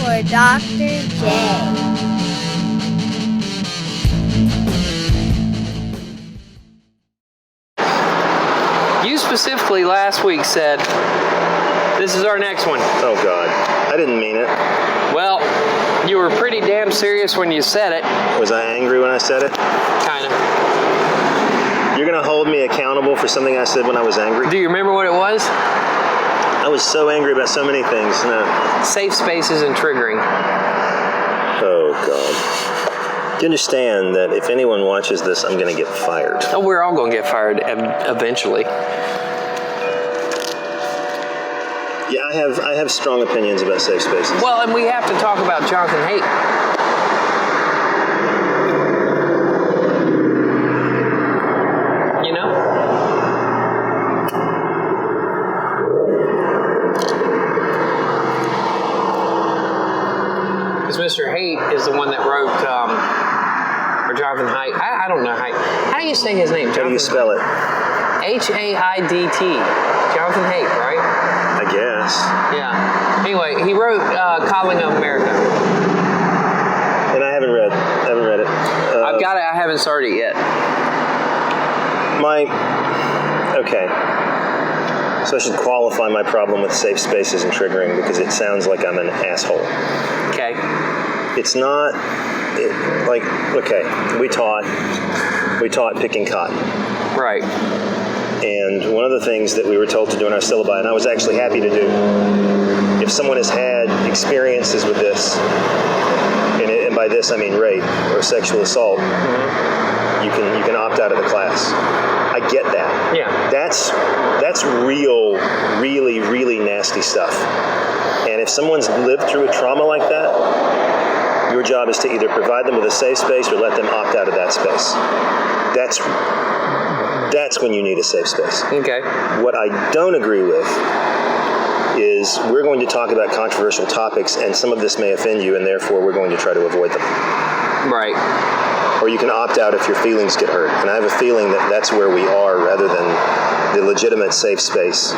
for Dr. J. You specifically last week said, this is our next one. Oh, God. I didn't mean it. Well, you were pretty damn serious when you said it. Was I angry when I said it? Kind of. You're going to hold me accountable for something I said when I was angry? Do you remember what it was? I was so angry about so many things. No. Safe spaces and triggering. Oh, God. Do you understand that if anyone watches this, I'm going to get fired? Oh, we're all going to get fired eventually. Yeah, I have strong opinions about safe spaces. Well, and we have to talk about Jonathan Haidt. You know? Because Mr. Haidt is the one that wrote, or Jonathan Haidt. I don't know how do you say his name? How do you spell it? Haidt. Jonathan Haidt, right? I guess. Yeah. Anyway, he wrote Calling of America. And I haven't read it. I've got it. I haven't started it yet. Okay. So I should qualify my problem with safe spaces and triggering because it sounds like I'm an asshole. Okay. It's not, okay, we taught picking cotton. Right. And one of the things that we were told to do in our syllabi, and I was actually happy to do, if someone has had experiences with this, and by this I mean rape or sexual assault, you can opt out of the class. I get that. Yeah. That's real, really, really nasty stuff. And if someone's lived through a trauma like that, your job is to either provide them with a safe space or let them opt out of that space. That's when you need a safe space. Okay. What I don't agree with is we're going to talk about controversial topics, and some of this may offend you, and therefore we're going to try to avoid them. Right. Or you can opt out if your feelings get hurt. And I have a feeling that that's where we are rather than the legitimate safe space.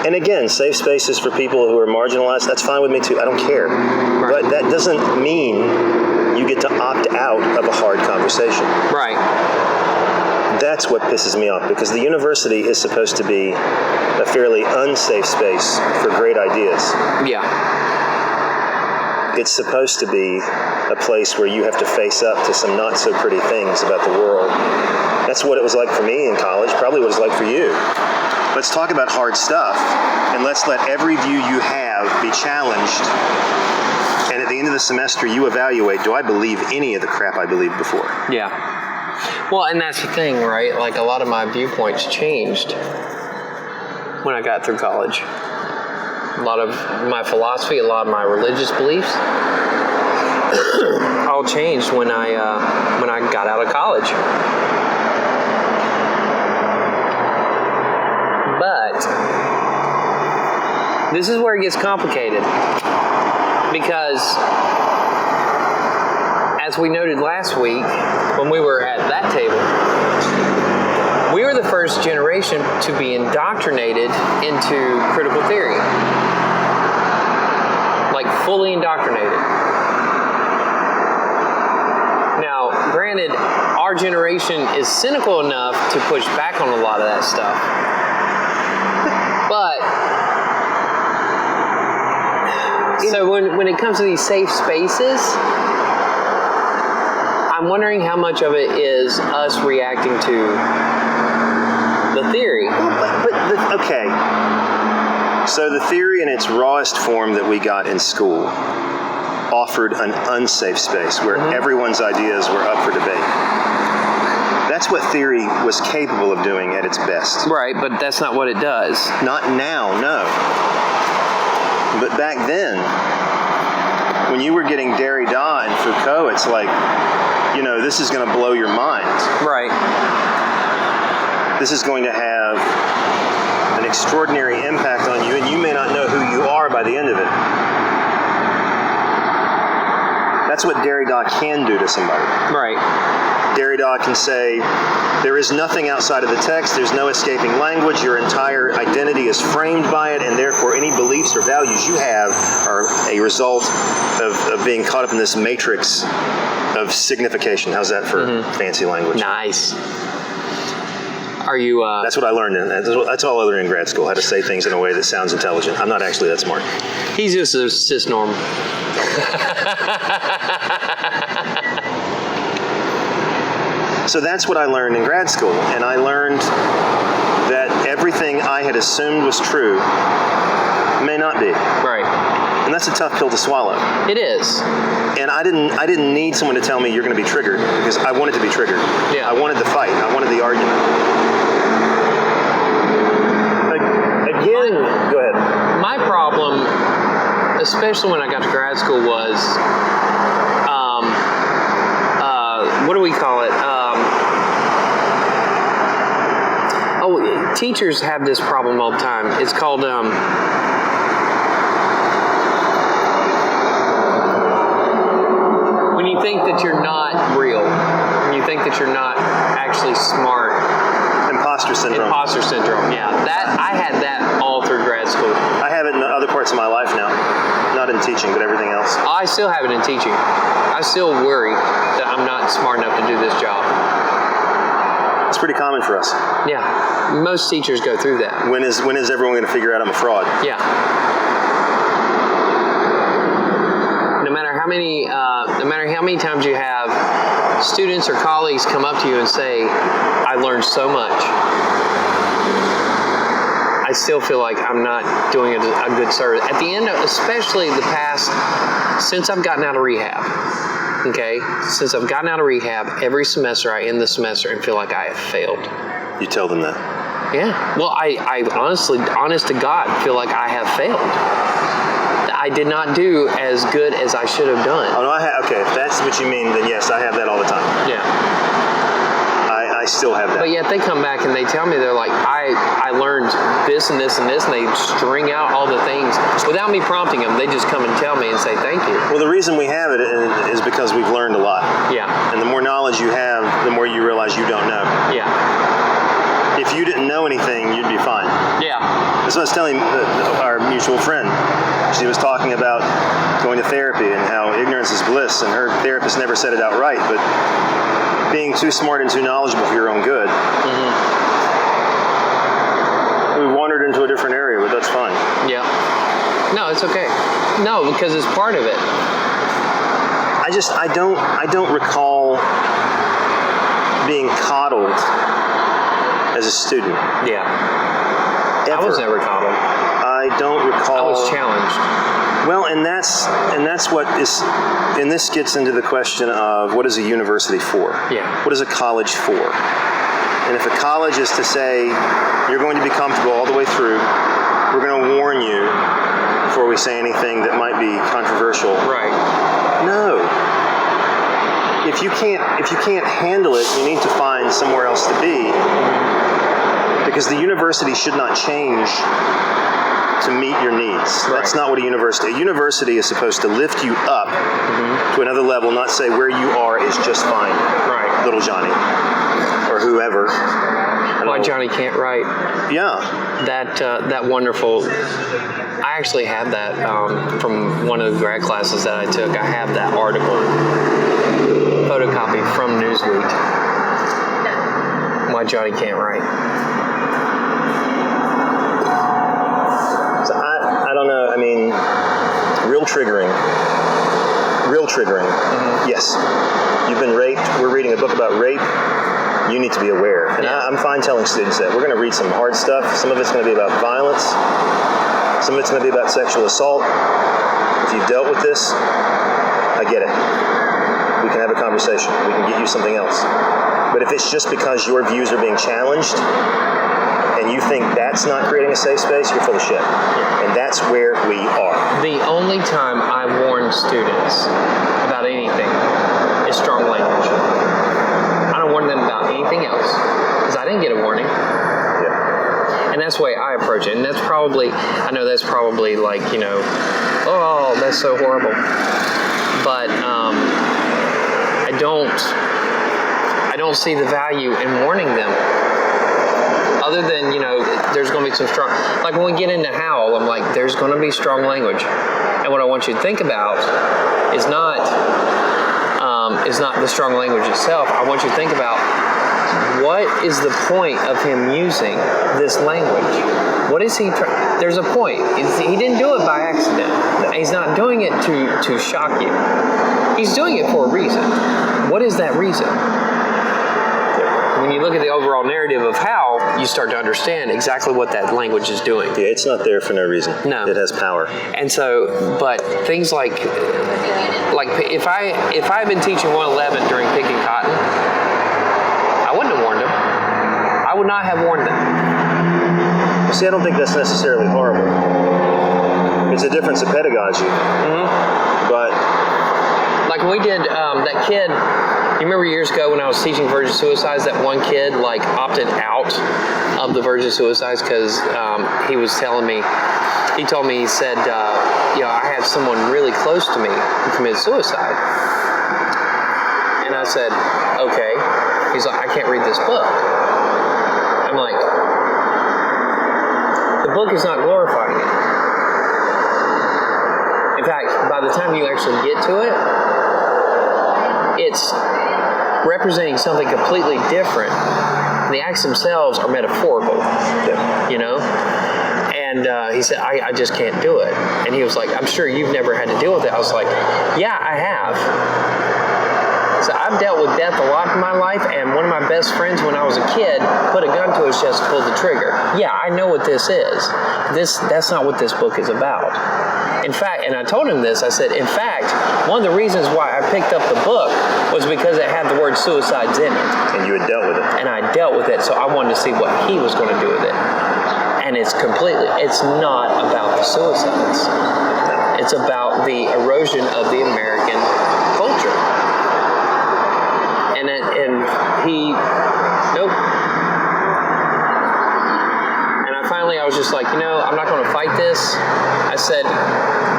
And again, safe spaces for people who are marginalized, that's fine with me too. I don't care. Right. But that doesn't mean you get to opt out of a hard conversation. Right. That's what pisses me off, because the university is supposed to be a fairly unsafe space for great ideas. Yeah. It's supposed to be a place where you have to face up to some not so pretty things about the world. That's what it was like for me in college, probably what it's like for you. Let's talk about hard stuff, and let's let every view you have be challenged. And at the end of the semester, you evaluate, do I believe any of the crap I believed before? Yeah. Well, and that's the thing, right? Like, a lot of my viewpoints changed when I got through college. A lot of my philosophy, a lot of my religious beliefs, all changed when I got out of college. But this is where it gets complicated, because as we noted last week when we were at that table, we were the first generation to be indoctrinated into critical theory. Like, fully indoctrinated. Now, granted, our generation is cynical enough to push back on a lot of that stuff. But, so when it comes to these safe spaces, I'm wondering how much of it is us reacting to the theory. Okay. So the theory in its rawest form that we got in school offered an unsafe space where everyone's ideas were up for debate. That's what theory was capable of doing at its best. Right, but that's not what it does. Not now, no. But back then, when you were getting Derrida and Foucault, it's like, this is going to blow your mind. Right. This is going to have an extraordinary impact on you, and you may not know who you are by the end of it. That's what Derrida can do to somebody. Right. Derrida can say, There is nothing outside of the text. There's no escaping language. Your entire identity is framed by it, and therefore any beliefs or values you have are a result of being caught up in this matrix of signification. How's that for fancy language? Nice. Are you... That's what I learned. That's all I learned in grad school, how to say things in a way that sounds intelligent. I'm not actually that smart. He's just a cis-norm. So that's what I learned in grad school, and I learned that everything I had assumed was true may not be. Right. And that's a tough pill to swallow. It is. And I didn't need someone to tell me you're going to be triggered, because I wanted to be triggered. Yeah. I wanted the fight. I wanted the argument. Again, go ahead. My problem, especially when I got to grad school, was what do we call it? Teachers have this problem all the time. It's called when you think that you're not real, when you think that you're not actually smart. Imposter syndrome. Imposter syndrome, yeah. I had that all through grad school. I have it in other parts of my life now. Not in teaching, but everything else. I still have it in teaching. I still worry that I'm not smart enough to do this job. It's pretty common for us. Yeah. Most teachers go through that. When is everyone going to figure out I'm a fraud? Yeah. No matter how many times you have students or colleagues come up to you and say, I learned so much, I still feel like I'm not doing a good service. At the end of, especially the past, since I've gotten out of rehab, okay? Since I've gotten out of rehab, every semester I end the semester and feel like I have failed. You tell them that. Yeah. Well, I honestly, honest to God, feel like I have failed. I did not do as good as I should have done. Oh, no, okay, if that's what you mean, then yes, I have that all the time. Yeah. I still have that. But yet they come back and they tell me, they're like, I learned this and this and this, and they string out all the things. Without me prompting them, they just come and tell me and say thank you. Well, the reason we have it is because we've learned a lot. Yeah. And the more knowledge you have, the more you realize you don't know. Yeah. If you didn't know anything, you'd be fine. Yeah. That's what I was telling our mutual friend. She was talking about going to therapy and how ignorance is bliss, and her therapist never said it outright, but being too smart and too knowledgeable for your own good. Mm-hmm. We wandered into a different area, but that's fine. Yeah. No, it's okay. No, because it's part of it. I don't recall being coddled as a student. Yeah. Ever. I was never coddled. I don't recall. I was challenged. Well, and that's what is, and this gets into the question of what is a university for? Yeah. What is a college for? And if a college is to say, you're going to be comfortable all the way through, we're going to warn you before we say anything that might be controversial. Right. No. If you can't handle it, you need to find somewhere else to be. Because the university should not change to meet your needs. Right. That's not what a university is supposed to lift you up to another level, not say where you are is just fine. Right. Little Johnny. Or whoever. Why Johnny can't write. Yeah. That wonderful, I actually have that from one of the grad classes that I took. I have that article, photocopy from Newsweek. Why Johnny can't write. So I don't know, I mean, real triggering. Mm-hmm. Yes. You've been raped. We're reading a book about rape. You need to be aware. And I'm fine telling students that. We're going to read some hard stuff. Some of it's going to be about violence. Some of it's going to be about sexual assault. If you've dealt with this, I get it. We can have a conversation. We can get you something else. But if it's just because your views are being challenged and you think that's not creating a safe space, you're full of shit. And that's where we are. The only time I warn students about anything is strong language. I don't warn them about anything else because I didn't get a warning. Yeah. And that's the way I approach it. And that's probably, I know that's probably like, oh, that's so horrible. But I don't see the value in warning them. Other than, there's going to be some strong, like when we get into Howl, I'm like, there's going to be strong language. And what I want you to think about is not the strong language itself. I want you to think about what is the point of him using this language? What is he trying? There's a point. He didn't do it by accident. He's not doing it to shock you. He's doing it for a reason. What is that reason? When you look at the overall narrative of Howl, you start to understand exactly what that language is doing. Yeah, it's not there for no reason. No. It has power. And so, but things like if I had been teaching 111 during picking cotton, I wouldn't have warned them. I would not have warned them. See, I don't think that's necessarily horrible. It's a difference of pedagogy. Mm-hmm. But like when we did that kid. You remember years ago when I was teaching virgin suicides, that one kid opted out of the virgin suicides because he was telling me, he said, I had someone really close to me who committed suicide. And I said, okay. He's like, I can't read this book. I'm like, the book is not glorifying it. In fact, by the time you actually get to it, it's representing something completely different. The acts themselves are metaphorical, And he said, I just can't do it. And he was like, I'm sure you've never had to deal with it. I was like, yeah, I have. So I've dealt with death a lot in my life, and one of my best friends when I was a kid put a gun to his chest and pulled the trigger. Yeah, I know what this is. That's not what this book is about. In fact, and I told him this, I said, in fact, one of the reasons why I picked up the book was because it had the word suicides in it. And you had dealt with it. And I dealt with it, so I wanted to see what he was going to do with it. And it's not about the suicides. It's about the erosion of the American culture. And nope. And I was just like, I'm not going to fight this. I said,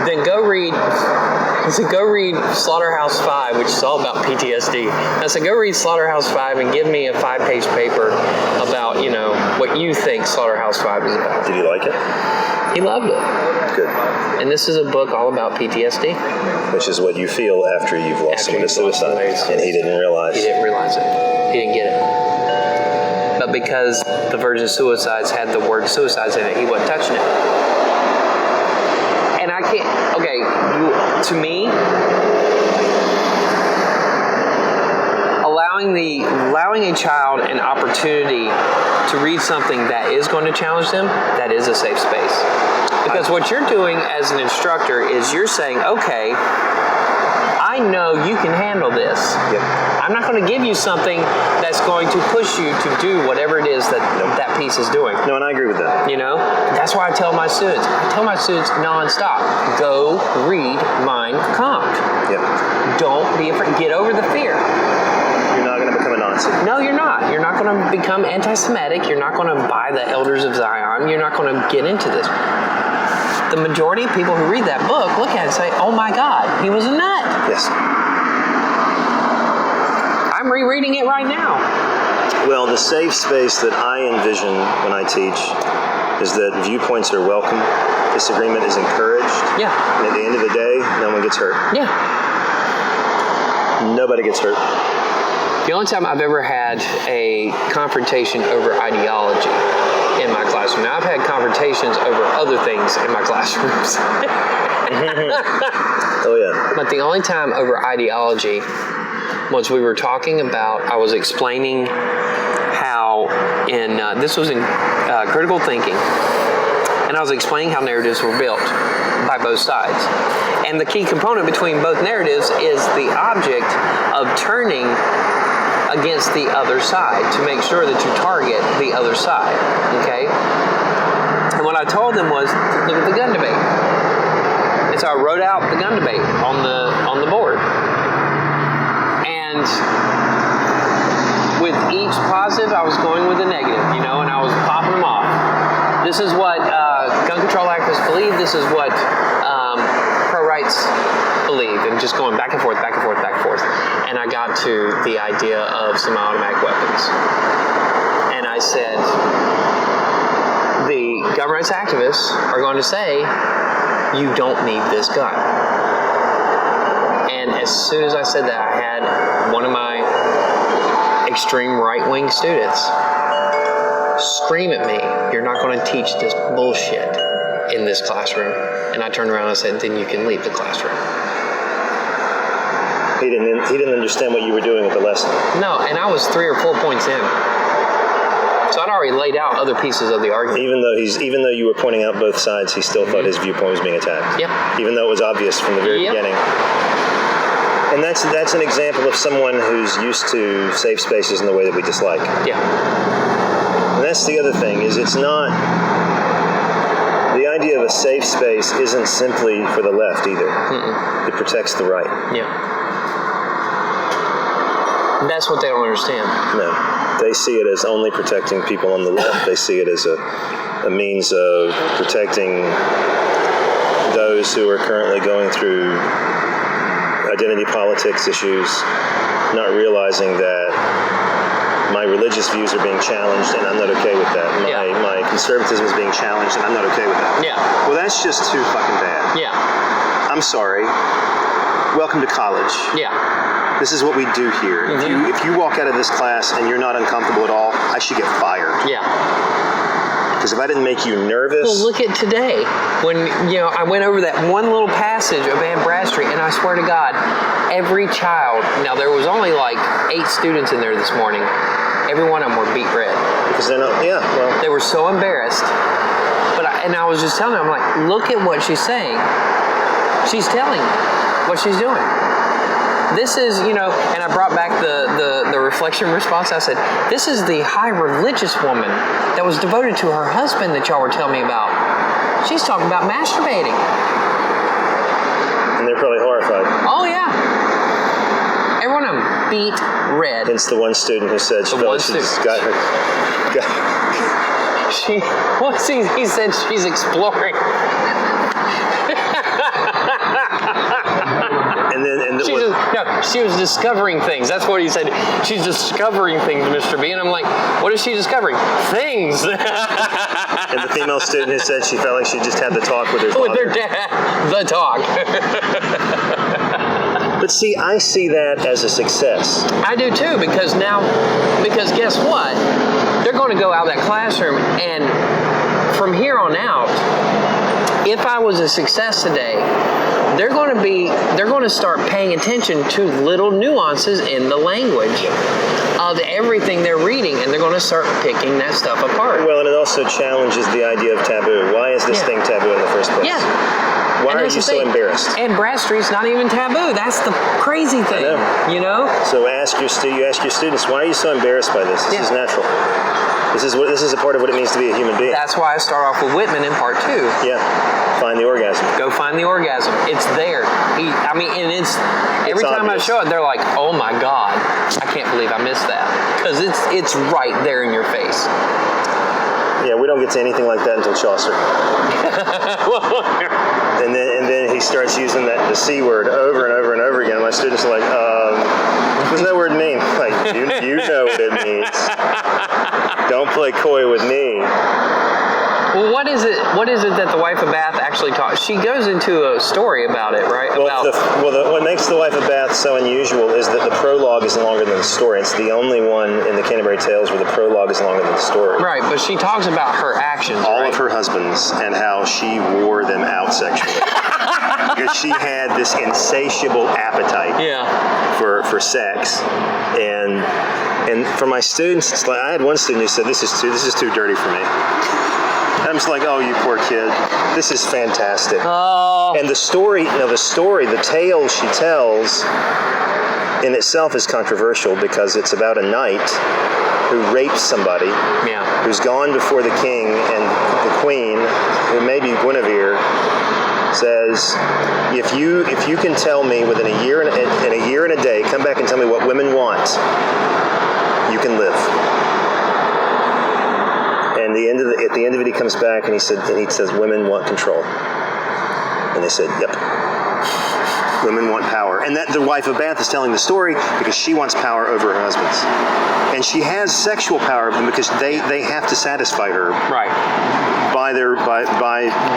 then go read Slaughterhouse 5, which is all about PTSD. I said, go read Slaughterhouse 5 and give me a 5-page paper about, what you think Slaughterhouse 5 is about. Did he like it? He loved it. Good. And this is a book all about PTSD. Which is what you feel after you've lost someone to suicide. And he didn't realize. He didn't realize it. He didn't get it. But because the virgin suicides had the word suicides in it, he wasn't touching it. And I can't, to me, allowing a child an opportunity to read something that is going to challenge them, that is a safe space. Because what you're doing as an instructor is you're saying, okay, I know you can handle this. Yep. I'm not going to give you something that's going to push you to do whatever it is that piece is doing. No, and I agree with that. That's why I tell my students nonstop, go read Mein Kampf. Yep. Don't be afraid. Get over the fear. You're not going to become a Nazi. No, you're not. You're not going to become anti-Semitic. You're not going to buy the Elders of Zion. You're not going to get into this. The majority of people who read that book look at it and say, oh my God, he was a nut. Yes. I'm rereading it right now. Well, the safe space that I envision when I teach is that viewpoints are welcome, disagreement is encouraged. Yeah. And at the end of the day, no one gets hurt. Yeah. Nobody gets hurt. The only time I've ever had a confrontation over ideology in my classroom. Now, I've had confrontations over other things in my classrooms. Oh, yeah. But the only time over ideology was we were talking about, I was explaining how this was in critical thinking, and I was explaining how narratives were built by both sides. And the key component between both narratives is the object of turning against the other side to make sure that you target the other side, okay? And what I told them was, look at the gun debate. And so I wrote out the gun debate on the board. And with each positive, I was going with a negative, and I was popping them off. This is what gun control activists believe. This is what pro-rights believe, and just going back and forth, back and forth, back and forth. And I got to the idea of semi-automatic weapons. And I said, the gun rights activists are going to say, you don't need this gun. And as soon as I said that, I had one of my extreme right-wing students scream at me, you're not going to teach this bullshit in this classroom. And I turned around and said, then you can leave the classroom. He didn't understand what you were doing with the lesson. No, and I was 3 or 4 points in. So I'd already laid out other pieces of the argument. Even though you were pointing out both sides, he still thought his viewpoint was being attacked. Yep. Even though it was obvious from the very beginning. And that's an example of someone who's used to safe spaces in the way that we dislike. Yeah. And that's the other thing, is it's not... The idea of a safe space isn't simply for the left either. Mm-mm. It protects the right. Yeah. That's what they don't understand. No. They see it as only protecting people on the left. They see it as a means of protecting those who are currently going through identity politics issues, not realizing that my religious views are being challenged and I'm not okay with that. My conservatism is being challenged and I'm not okay with that. Yeah. Well, that's just too fucking bad. Yeah. I'm sorry. Welcome to college. Yeah. This is what we do here. Mm-hmm. If you walk out of this class and you're not uncomfortable at all, I should get fired. Yeah. Because if I didn't make you nervous... Well, look at today. When, I went over that one little passage of Anne Bradstreet, and I swear to God, every child... Now, there was only like 8 students in there this morning. Every one of them were beat red. Because they're not... Yeah, well... They were so embarrassed. And I was just telling them, I'm like, look at what she's saying. She's telling what she's doing. This is, and I brought back the reflection response. I said, this is the high religious woman that was devoted to her husband that y'all were telling me about. She's talking about masturbating. And they're probably horrified. Oh, yeah. Every one of them beat red. Hence the one student who said she felt she's got her... He said she's exploring. She was discovering things. That's what he said. She's discovering things, Mr. B. And I'm like, what is she discovering? Things. And the female student who said she felt like she just had the talk with her father. With her dad. The talk. But see, I see that as a success. I do too, because guess what? They're going to go out of that classroom, and from here on out, if I was a success today, they're going to start paying attention to little nuances in the language of everything they're reading, and they're going to start picking that stuff apart. Well, and it also challenges the idea of taboo. Why is this thing taboo in the first place? Yeah. Why are you so embarrassed? And Bradstreet's not even taboo. That's the crazy thing. I know. So you ask your students, why are you so embarrassed by this? This is natural. This is a part of what it means to be a human being. That's why I start off with Whitman in part 2. Yeah. Find the orgasm. Go find the orgasm. It's there. Every time I show it, they're like, oh my God, I can't believe I missed that. Because it's right there in your face. Yeah, we don't get to anything like that until Chaucer. and then he starts using the C word over and over and over again. My students are like, what does that word mean? Like, you know what it means. Don't play coy with me. Well, what is it that the wife of Bath actually taught? She goes into a story about it, right? What makes the wife of Bath so unusual is that the prologue is longer than the story. It's the only one in the Canterbury Tales where the prologue is longer than the story. Right, but she talks about her actions. All of her husbands and how she wore them out sexually. Because she had this insatiable appetite for sex. And for my students, it's like, I had one student who said, this is too dirty for me. I'm just like, oh, you poor kid. This is fantastic. Oh. And the tale she tells in itself is controversial because it's about a knight who rapes somebody, who's gone before the king, and the queen, who may be Guinevere, says, if you can tell me within a year and a day, come back and tell me what women want, you can live. And at the end of it, he comes back and he says, women want control. And they said, yep. Women want power. And that the wife of Bath is telling the story because she wants power over her husbands. And she has sexual power over them because they have to satisfy her. Right.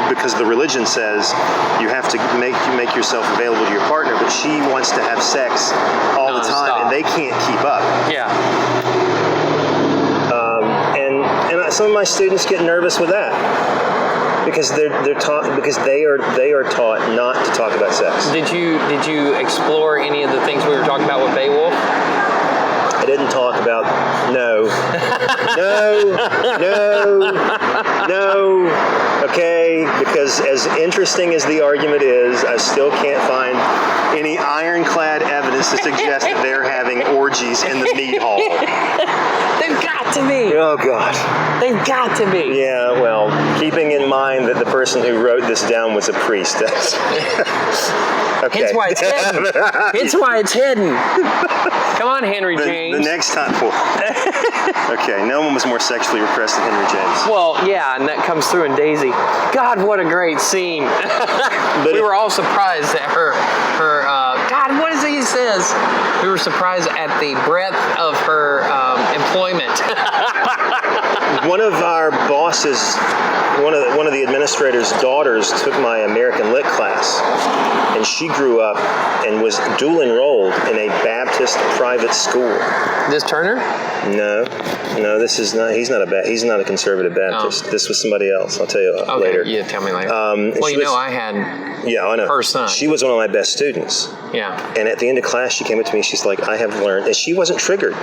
Because the religion says you have to make yourself available to your partner, but she wants to have sex all the time, and they can't keep up. Yeah. And some of my students get nervous with that because they are taught not to talk about sex. Did you explore any of the things we were talking about with Beowulf? I didn't talk about no. Okay, because as interesting as the argument is, I still can't find any ironclad evidence to suggest that they're having orgies in the meat hall. They've got to be. Oh, God. They've got to be. Yeah, well, keeping in mind that the person who wrote this down was a priest. Okay. Hence why it's hidden. Hence why it's hidden. Come on, Henry James. The next time. Okay, no one was more sexually repressed than Henry James. Well, yeah, and that comes through in Daisy. God, what a great scene. We were all surprised at her God, what is it he says? We were surprised at the breadth of her employment. One of our bosses, one of the administrator's daughters took my American Lit class, and she grew up and was dual enrolled in a Baptist private school. This Turner? No, this is not. He's not a conservative Baptist. Oh. This was somebody else. I'll tell you later. Yeah, tell me later. I had. Yeah, I know. Her son. She was one of my best students. Yeah. And at the end of class, she came up to me. She's like, "I have learned," and she wasn't triggered,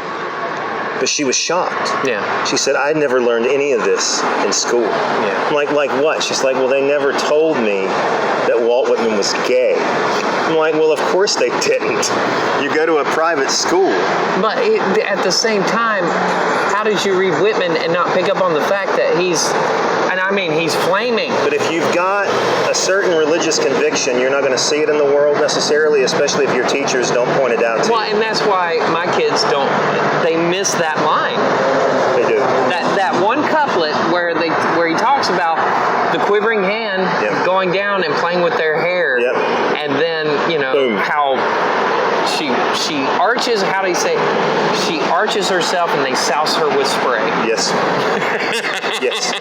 but she was shocked. Yeah. She said, "I'd never learned any of this in school." Yeah. I'm like what? She's like, "Well, they never told me that Walt Whitman was gay." I'm like, well, of course they didn't. You go to a private school. But at the same time, how did you read Whitman and not pick up on the fact that he's flaming? But if you've got a certain religious conviction, you're not going to see it in the world necessarily, especially if your teachers don't point it out to you. Well, and that's why my kids they miss that line. They do. That one couplet where he talks about the quivering hand going down and playing with their hair. Yep. And then, Boom. how she arches, how do you say, she arches herself and they souse her with spray. Yes. Yes.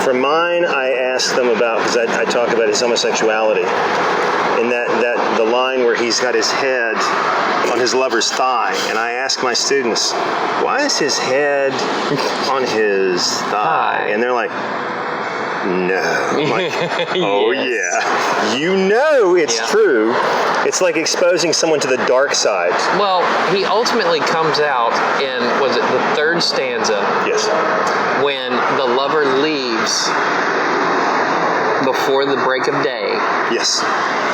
For mine, I asked them about, because I talk about his homosexuality, and that the line where he's got his head on his lover's thigh, and I ask my students, why is his head on his thigh? And they're like, no. I'm like, oh, yes. Yeah. It's true. It's like exposing someone to the dark side. Well, he ultimately comes out in, was it the third stanza? Yes. When the lover leaves before the break of day. Yes.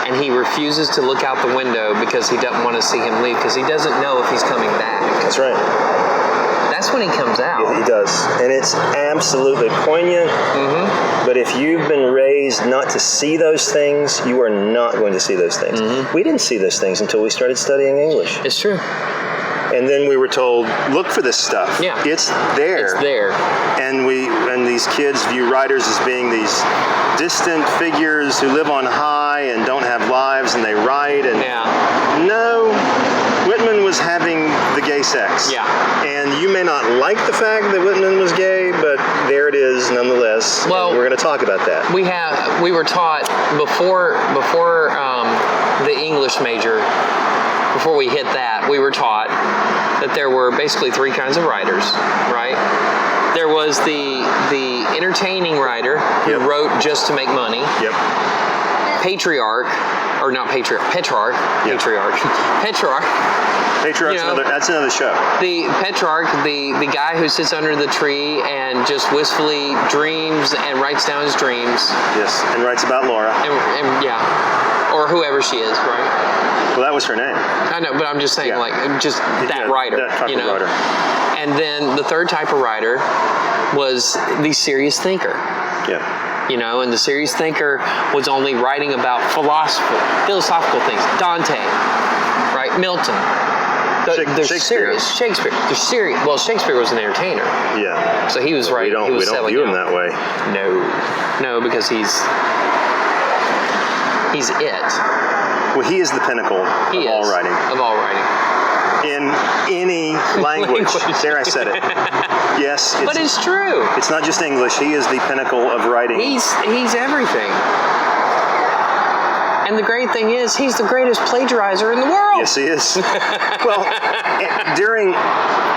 And he refuses to look out the window because he doesn't want to see him leave because he doesn't know if he's coming back. That's right. That's when he comes out. Yeah, he does. And it's absolutely poignant. Mm-hmm. But if you've been raised not to see those things, you are not going to see those things. Mm-hmm. We didn't see those things until we started studying English. It's true. And then we were told, look for this stuff. Yeah. It's there. It's there. And these kids view writers as being these distant figures who live on high and don't have lives and they write. And no, Whitman was having the gay sex. Yeah. And you may not like the fact that Whitman was gay, but there it is nonetheless. Well, and we're going to talk about that. We were taught before the English major, before we hit that, we were taught that there were basically three kinds of writers, right? There was the entertaining writer who wrote just to make money. Yep. Petrarch. Patriarch's that's another show. The Petrarch, the guy who sits under the tree and just wistfully dreams and writes down his dreams. Yes, and writes about Laura. And or whoever she is, right? Well, that was her name. I know, but I'm just saying, that writer. That type of writer. And then the third type of writer was the serious thinker. Yeah. And the serious thinker was only writing about philosophical things. Dante, right? Milton. They're serious. Shakespeare. They're serious. Well, Shakespeare was an entertainer. Yeah. So he was writing. We don't view him that way. No, because he's it. Well, he is the pinnacle of all writing. Of all writing. In any language. There, I said it. Yes. But it's true. It's not just English. He is the pinnacle of writing. He's everything. And the great thing is, he's the greatest plagiarizer in the world. Yes, he is. Well,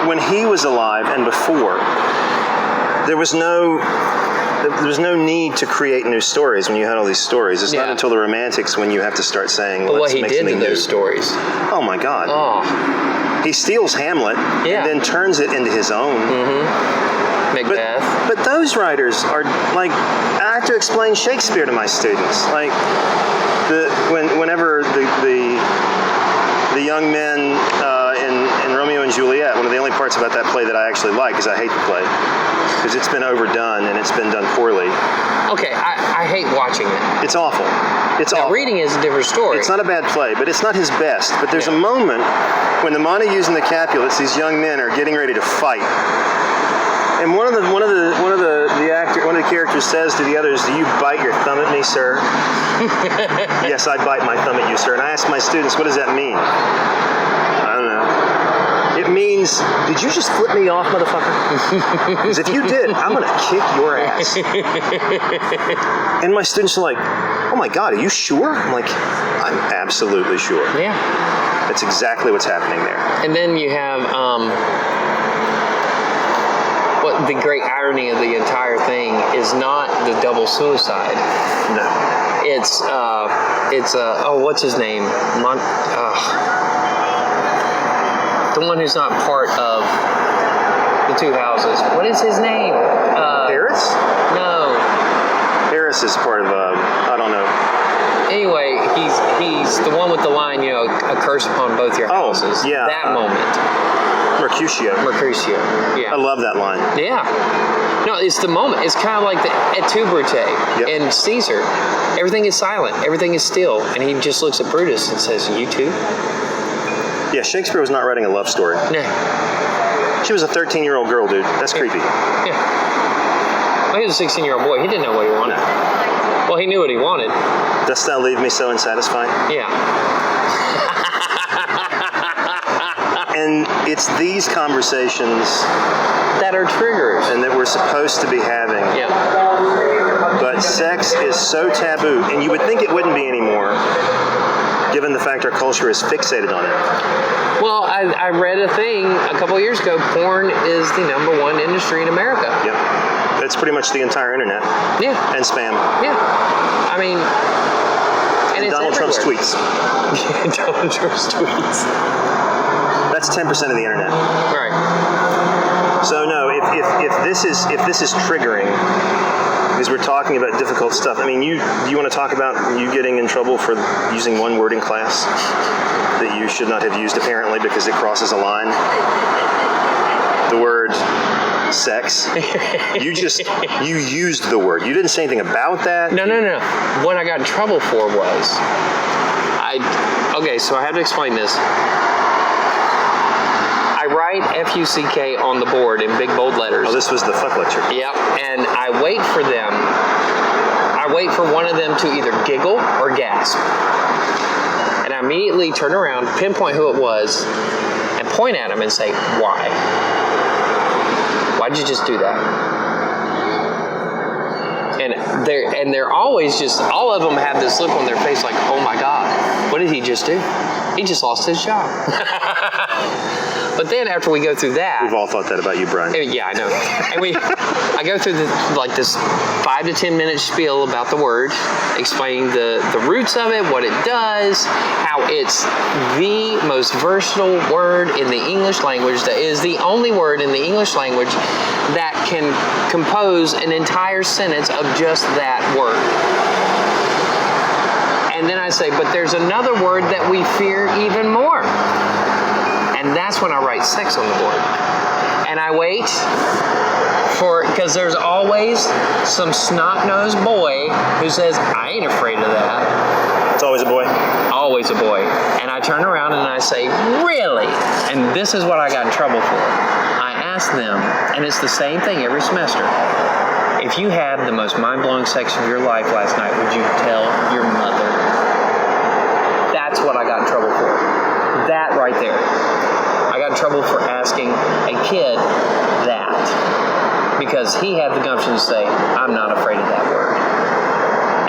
when he was alive and before, there was no need to create new stories when you had all these stories. It's not until the Romantics when you have to start saying, but let's what he make did something to those new. stories. Oh, my God. Oh. He steals Hamlet and then turns it into his own. Macbeth. But those writers are like, I have to explain Shakespeare to my students. Like, whenever the young men in Romeo and Juliet, one of the only parts about that play that I actually like, because I hate the play, because it's been overdone and it's been done poorly. Okay, I hate watching it. It's awful. It's awful. Reading is a different story. It's not a bad play, but it's not his best. But there's a moment when the Montagues and the Capulets, these young men, are getting ready to fight. And one of the characters says to the others, "Do you bite your thumb at me, sir?" "Yes, I bite my thumb at you, sir." And I ask my students, "What does that mean?" "I don't know." "It means, did you just flip me off, motherfucker? Because if you did, I'm going to kick your ass." And my students are like, "Oh my God, are you sure?" I'm like, "I'm absolutely sure." Yeah. That's exactly what's happening there. And then you have what the great irony of the entire thing is not the double suicide. No. It's what's his name? The one who's not part of the two houses. What is his name? Harris? No. Harris is part of, I don't know. Anyway, he's the one with the line, a curse upon both your houses. Oh, yeah. That moment. Mercutio. Yeah. I love that line. Yeah. No, it's the moment. It's kind of like the Et tu, Brute in Caesar. Everything is silent. Everything is still. And he just looks at Brutus and says, "You too?" Yeah, Shakespeare was not writing a love story. No. She was a 13-year-old girl, dude. That's creepy. Yeah. Well, he was a 16-year-old boy. He didn't know what he wanted. Well, he knew what he wanted. Dost thou leave me so unsatisfied? Yeah. And it's these conversations that are triggers. And that we're supposed to be having. Yeah. But sex is so taboo, and you would think it wouldn't be anymore, given the fact our culture is fixated on it. Well, I read a thing a couple of years ago. Porn is the #1 industry in America. Yep. It's pretty much the entire internet. Yeah. And spam. Yeah. I mean, and Donald Trump's tweets. Donald Trump's tweets. That's 10% of the internet. Right. So no, if this is triggering, because we're talking about difficult stuff. I mean, you want to talk about you getting in trouble for using one word in class that you should not have used apparently because it crosses a line. The word sex. You used the word. You didn't say anything about that. No. What I got in trouble for was so I have to explain this. I write F-U-C-K on the board in big bold letters. Oh, this was the fuck lecture. Yep, and I wait for them. I wait for one of them to either giggle or gasp. And I immediately turn around, pinpoint who it was, and point at them and say, "Why? Why'd you just do that?" And they're always just, all of them have this look on their face like, "Oh my God, what did he just do? He just lost his job." But then after we go through that, we've all thought that about you, Brian. Yeah, I know. And I go through this 5 to 10 minute spiel about the word, explaining the roots of it, what it does, how it's the most versatile word in the English language, that is the only word in the English language that can compose an entire sentence of just that word. And then I say, but there's another word that we fear even more. And that's when I write sex on the board. And I wait because there's always some snot-nosed boy who says, "I ain't afraid of that." It's always a boy. Always a boy. And I turn around and I say, "Really?" And this is what I got in trouble for. I asked them, and it's the same thing every semester. If you had the most mind-blowing sex of your life last night, would you tell your mother? that right there. I got in trouble for asking a kid that because he had the gumption to say, I'm not afraid of that word.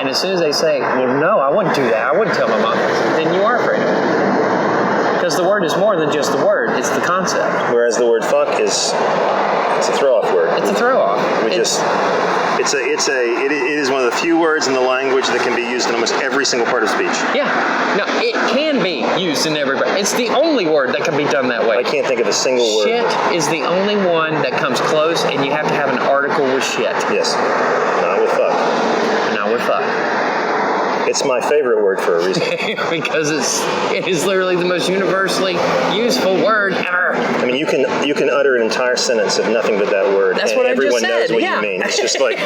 And as soon as they say, well, no, I wouldn't do that. I wouldn't tell my mom. Then you are afraid of it. Because the word is more than just the word. It's the concept. Whereas the word fuck it's a throw-off word. It's a throw-off. It is one of the few words in the language that can be used in almost every single part of speech. Yeah. No, it can be used in every. It's the only word that can be done that way. I can't think of a single word. Shit is the only one that comes close, and you have to have an article with shit. Yes. Not with fuck. Not with fuck. It's my favorite word for a reason. Because it is literally the most universally useful word ever. I mean, you can utter an entire sentence of nothing but that word, That's and what I everyone just knows said. what Yeah. you mean. It's just like,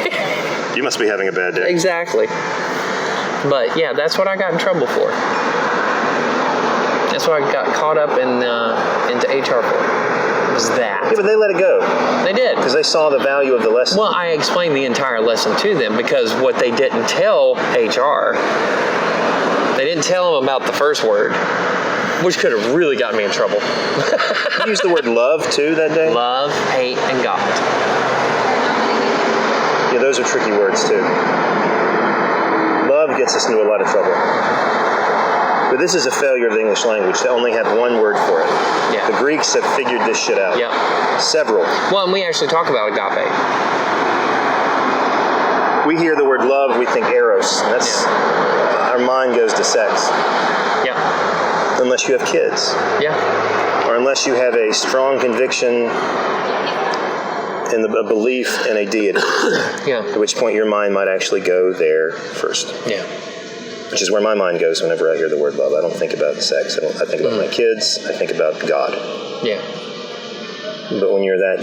you must be having a bad day. Exactly. But yeah, that's what I got in trouble for. That's what I got caught up into HR for. Was that. Yeah, but they let it go. They did. Because they saw the value of the lesson. Well, I explained the entire lesson to them because what they didn't tell HR, they didn't tell them about the first word, which could have really got me in trouble. You used the word love too that day? Love, hate, and God. Yeah, those are tricky words too. Love gets us into a lot of trouble. But this is a failure of the English language to only have one word for it. Yeah. The Greeks have figured this shit out. Yeah. Several. Well, and we actually talk about agape. We hear the word love, we think eros. And that's our mind goes to sex. Yeah. Unless you have kids. Yeah. Or unless you have a strong conviction and a belief in a deity. Yeah. At which point your mind might actually go there first. Yeah. Which is where my mind goes whenever I hear the word love. I don't think about sex. I think about my kids. I think about God. Yeah. But when you're that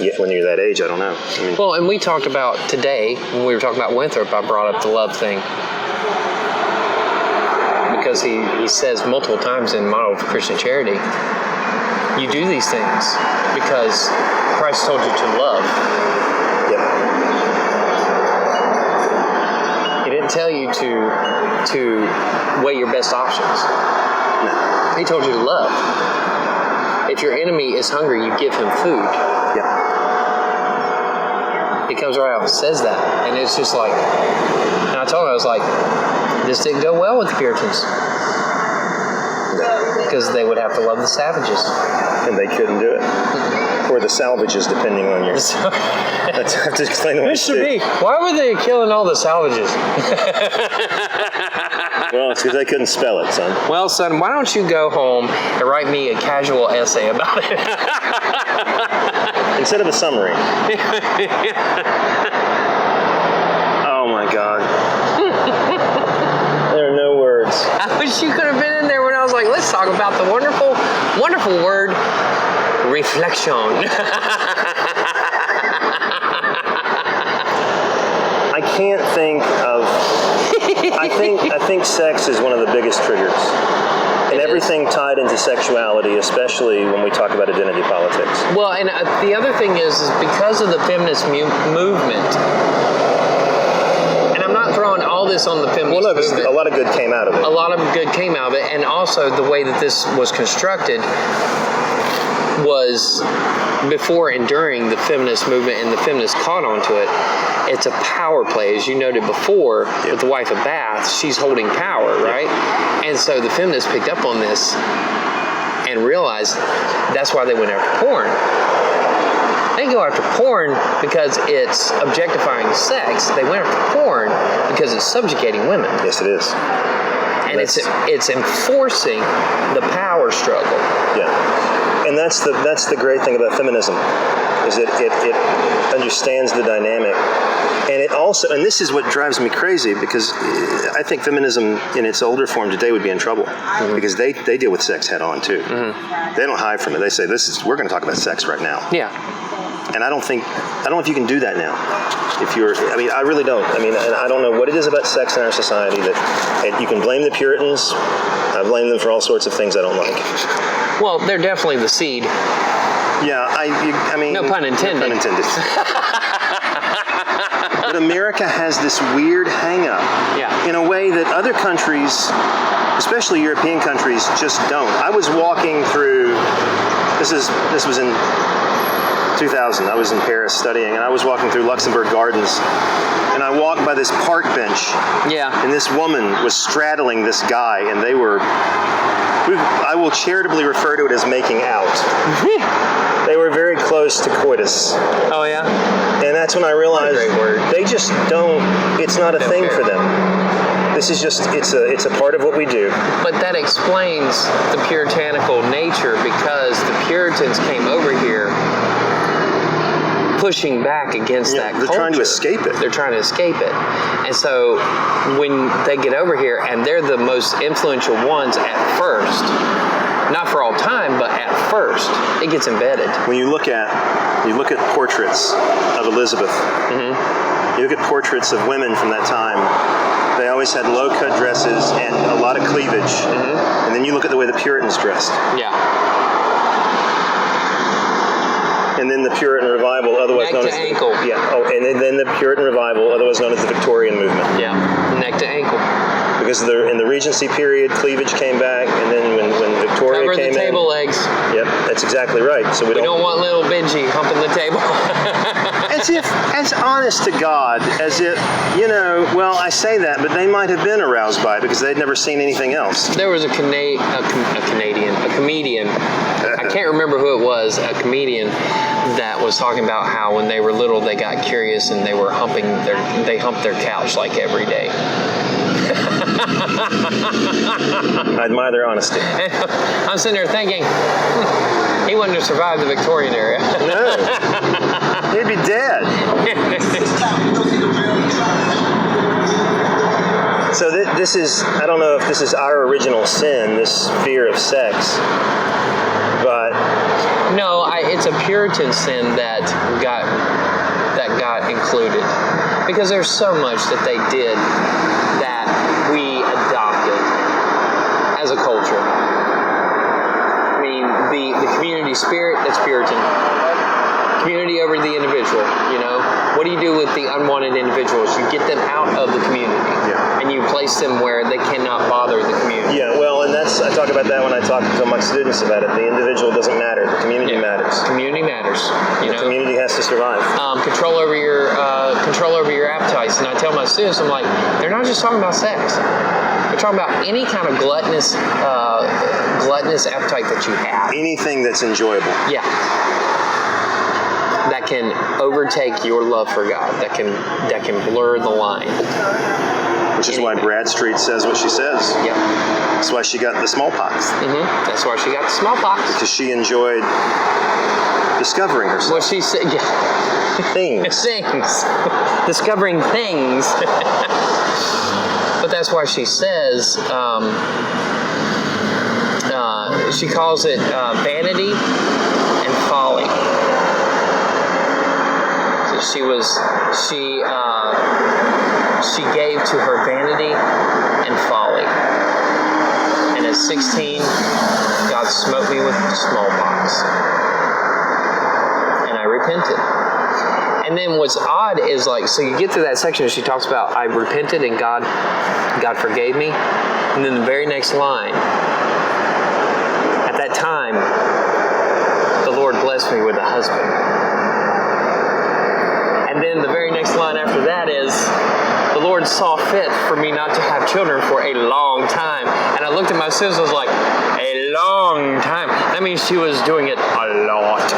age, I don't know. I mean, Well, and we talked about today, when we were talking about Winthrop, I brought up the love thing. Because he says multiple times in Model of Christian Charity, you do these things because Christ told you to love. yep. He didn't tell you to weigh your best options. No. He told you to love. If your enemy is hungry, you give him food. Yep. He comes right out and says that. And it's just like, and I told him, I was like, this didn't go well with the Puritans. Because they would have to love the savages. And they couldn't do it. Or the salvages, depending on your... I have to explain the Mr. B, why were they killing all the salvages? Well, it's because they couldn't spell it, son. Well, son, why don't you go home and write me a casual essay about it? Instead of a summary. Oh my God. There are no words. I wish you could have been in there when I was like, let's talk about the wonderful, wonderful word, reflection. I can't think of... I think sex is one of the biggest triggers. And everything tied into sexuality, especially when we talk about identity politics. Well, and the other thing is because of the feminist movement, and I'm not throwing all this on the feminist Well, no, because movement. a lot of good came out of it. A lot of good came out of it, and also the way that this was constructed was before and during the feminist movement, and the feminists caught onto it. It's a power play, as you noted before, with the wife of Bath. She's holding power, right? And so the feminists picked up on this and realized that's why they went after porn. They didn't go after porn because it's objectifying sex. They went after porn because it's subjugating women. Yes, it is. And it's enforcing the power struggle. Yeah. And that's the great thing about feminism, is that it understands the dynamic. And it also, and this is what drives me crazy, because I think feminism in its older form today would be in trouble, because they deal with sex head on too. Mm-hmm. They don't hide from it. They say, we're going to talk about sex right now. Yeah. And I don't know if you can do that now. I really don't. And I don't know what it is about sex in our society that you can blame the Puritans. I blame them for all sorts of things I don't like. Well, they're definitely the seed. Yeah, I mean... No pun intended. No pun intended. But America has this weird hang-up in a way that other countries, especially European countries, just don't. I was walking through, this was in 2000. I was in Paris studying, and I was walking through Luxembourg Gardens, and I walked by this park bench. Yeah. And this woman was straddling this guy, and they were, I will charitably refer to it as making out. They were very close to coitus. Oh, yeah? And that's when I realized What a great word. they just don't, it's not a thing for them. This is just, it's a part of what we do. But that explains the puritanical nature, because the Puritans came over here pushing back against that culture. They're trying to escape it. They're trying to escape it. And so when they get over here, and they're the most influential ones at first, not for all time, but at first, it gets embedded. When you look at portraits of Elizabeth, you look at portraits of women from that time, they always had low-cut dresses and a lot of cleavage. And then you look at the way the Puritans dressed. Yeah. And then the Puritan revival, otherwise known as ankle. And then the Puritan revival, otherwise known as the Victorian movement. Yeah, neck to ankle. Because in the Regency period, cleavage came back, and then when Victoria Cover came the table in, legs. Yep, that's exactly right. So we don't want little Benji humping the table. as honest to God, as if, well, I say that, but they might have been aroused by it because they'd never seen anything else. There was a comedian, I can't remember who it was, a comedian that was talking about how when they were little they got curious and they were they humped their couch like every day. I admire their honesty. I'm sitting there thinking, he wouldn't have survived the Victorian era. No. He'd be dead. So this is, I don't know if this is our original sin, this fear of sex, but... No, it's a Puritan sin that got included. Because there's so much that they did that we adopted as a culture. I mean, the community spirit, that's Puritan. Community over the individual, What do you do with the unwanted individuals? You get them out of the community. Yeah. And you place them where they cannot bother the community. Yeah, well, and I talk about that when I talk to my students about it. The individual doesn't matter. The community matters. Community matters. The community has to survive. Control over your appetites. And I tell my students, I'm like, they're not just talking about sex. They're talking about any kind of gluttonous appetite that you have. Anything that's enjoyable. Yeah. That can overtake your love for God. That can blur the line. Which is why Bradstreet says what she says. Yep. That's why she got the smallpox. That's why she got the smallpox. Because she enjoyed discovering herself. What she said, Things. Discovering things. But that's why she says, she calls it vanity and folly. She gave to her vanity and folly. And at 16, God smote me with smallpox. And I repented. And then what's odd is so you get to that section and she talks about, I repented and God forgave me. And then the very next line, at that time, the Lord blessed me with a husband. And then the very next line after that is, the Lord saw fit for me not to have children for a long time. And I looked at my sister and was like, a long time. That means she was doing it a lot.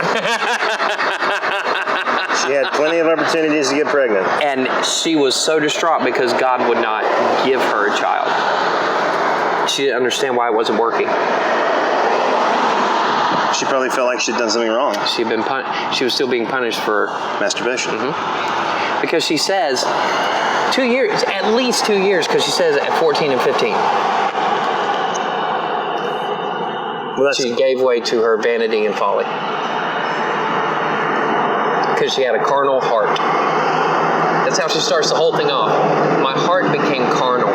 She had plenty of opportunities to get pregnant. And she was so distraught because God would not give her a child. She didn't understand why it wasn't working. She probably felt like she'd done something wrong. She was still being punished for masturbation. Because she says 2 years, at least 2 years, because she says at 14 and 15. Well, she gave way to her vanity and folly. Because she had a carnal heart. That's how she starts the whole thing off. My heart became carnal.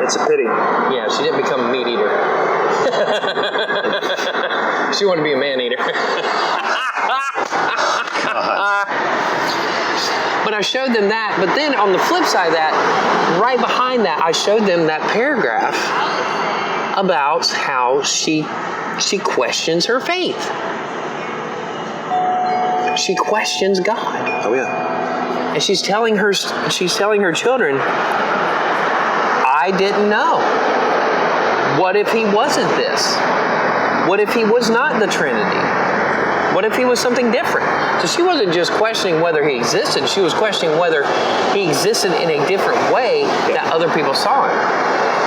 It's a pity. Yeah, she didn't become a meat eater. She wanted to be a man eater. But I showed them that. But then on the flip side of that, right behind that, I showed them that paragraph about how she questions her faith. She questions God. Oh yeah. And she's telling her children, I didn't know. What if he wasn't this? What if he was not the Trinity? What if he was something different? So she wasn't just questioning whether he existed, she was questioning whether he existed in a different way that other people saw him.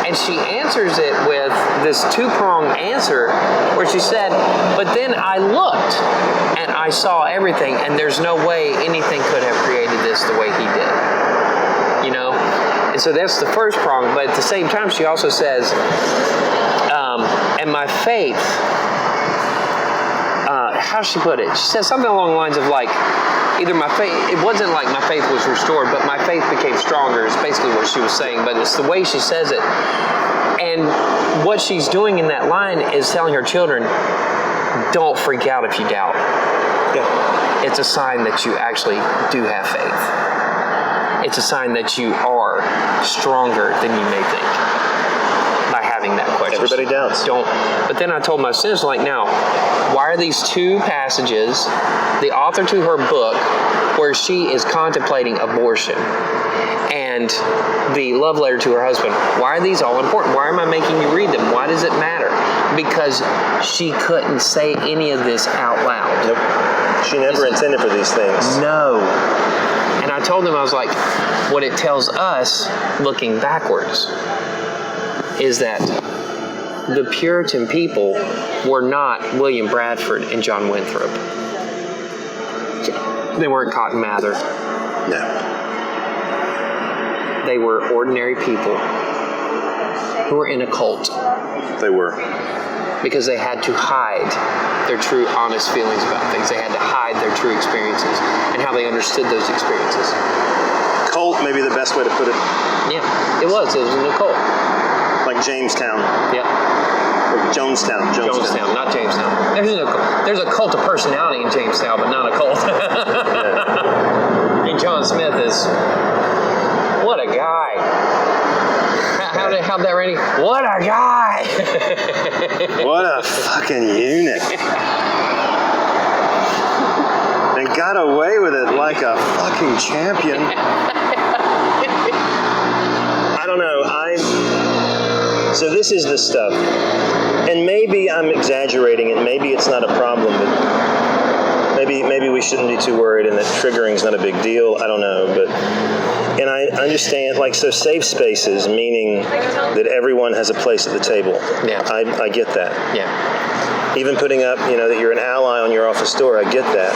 And she answers it with this two-pronged answer where she said, but then I looked and I saw everything, and there's no way anything could have created this the way he did. You know? And so that's the first prong, but at the same time she also says, and my faith, how does she put it? She says something along the lines of like, either my faith, it wasn't like my faith was restored, but my faith became stronger is basically what she was saying, but it's the way she says it. And what she's doing in that line is telling her children, don't freak out if you doubt. Yeah. It's a sign that you actually do have faith. It's a sign that you are stronger than you may think by having that question. Everybody doubts. But then I told my students, like, now, why are these two passages, the author to her book, where she is contemplating abortion, and the love letter to her husband, why are these all important? Why am I making you read them? Why does it matter? Because she couldn't say any of this out loud. Nope. She never intended for these things. No. And I told them, I was like, what it tells us, looking backwards, is that the Puritan people were not William Bradford and John Winthrop. They weren't Cotton Mather. No. They were ordinary people who were in a cult. They were. Because they had to hide their true, honest feelings about things. They had to hide their true experiences and how they understood those experiences. Cult may be the best way to put it. Yeah, it was. It was in a cult. Like Jamestown. Yeah. Or Jonestown. Jonestown, not Jamestown. There's a cult of personality in Jamestown, but not a cult. And John Smith is, what a guy. How'd that Randy? What a guy. What a fucking eunuch. And got away with it like a fucking champion. I don't know. So this is the stuff. And maybe I'm exaggerating it. Maybe it's not a problem, but maybe we shouldn't be too worried and that triggering is not a big deal. I don't know. And I understand, like, so safe spaces, meaning that everyone has a place at the table. Yeah. I get that. Yeah. Even putting up, that you're an ally on your office door, I get that.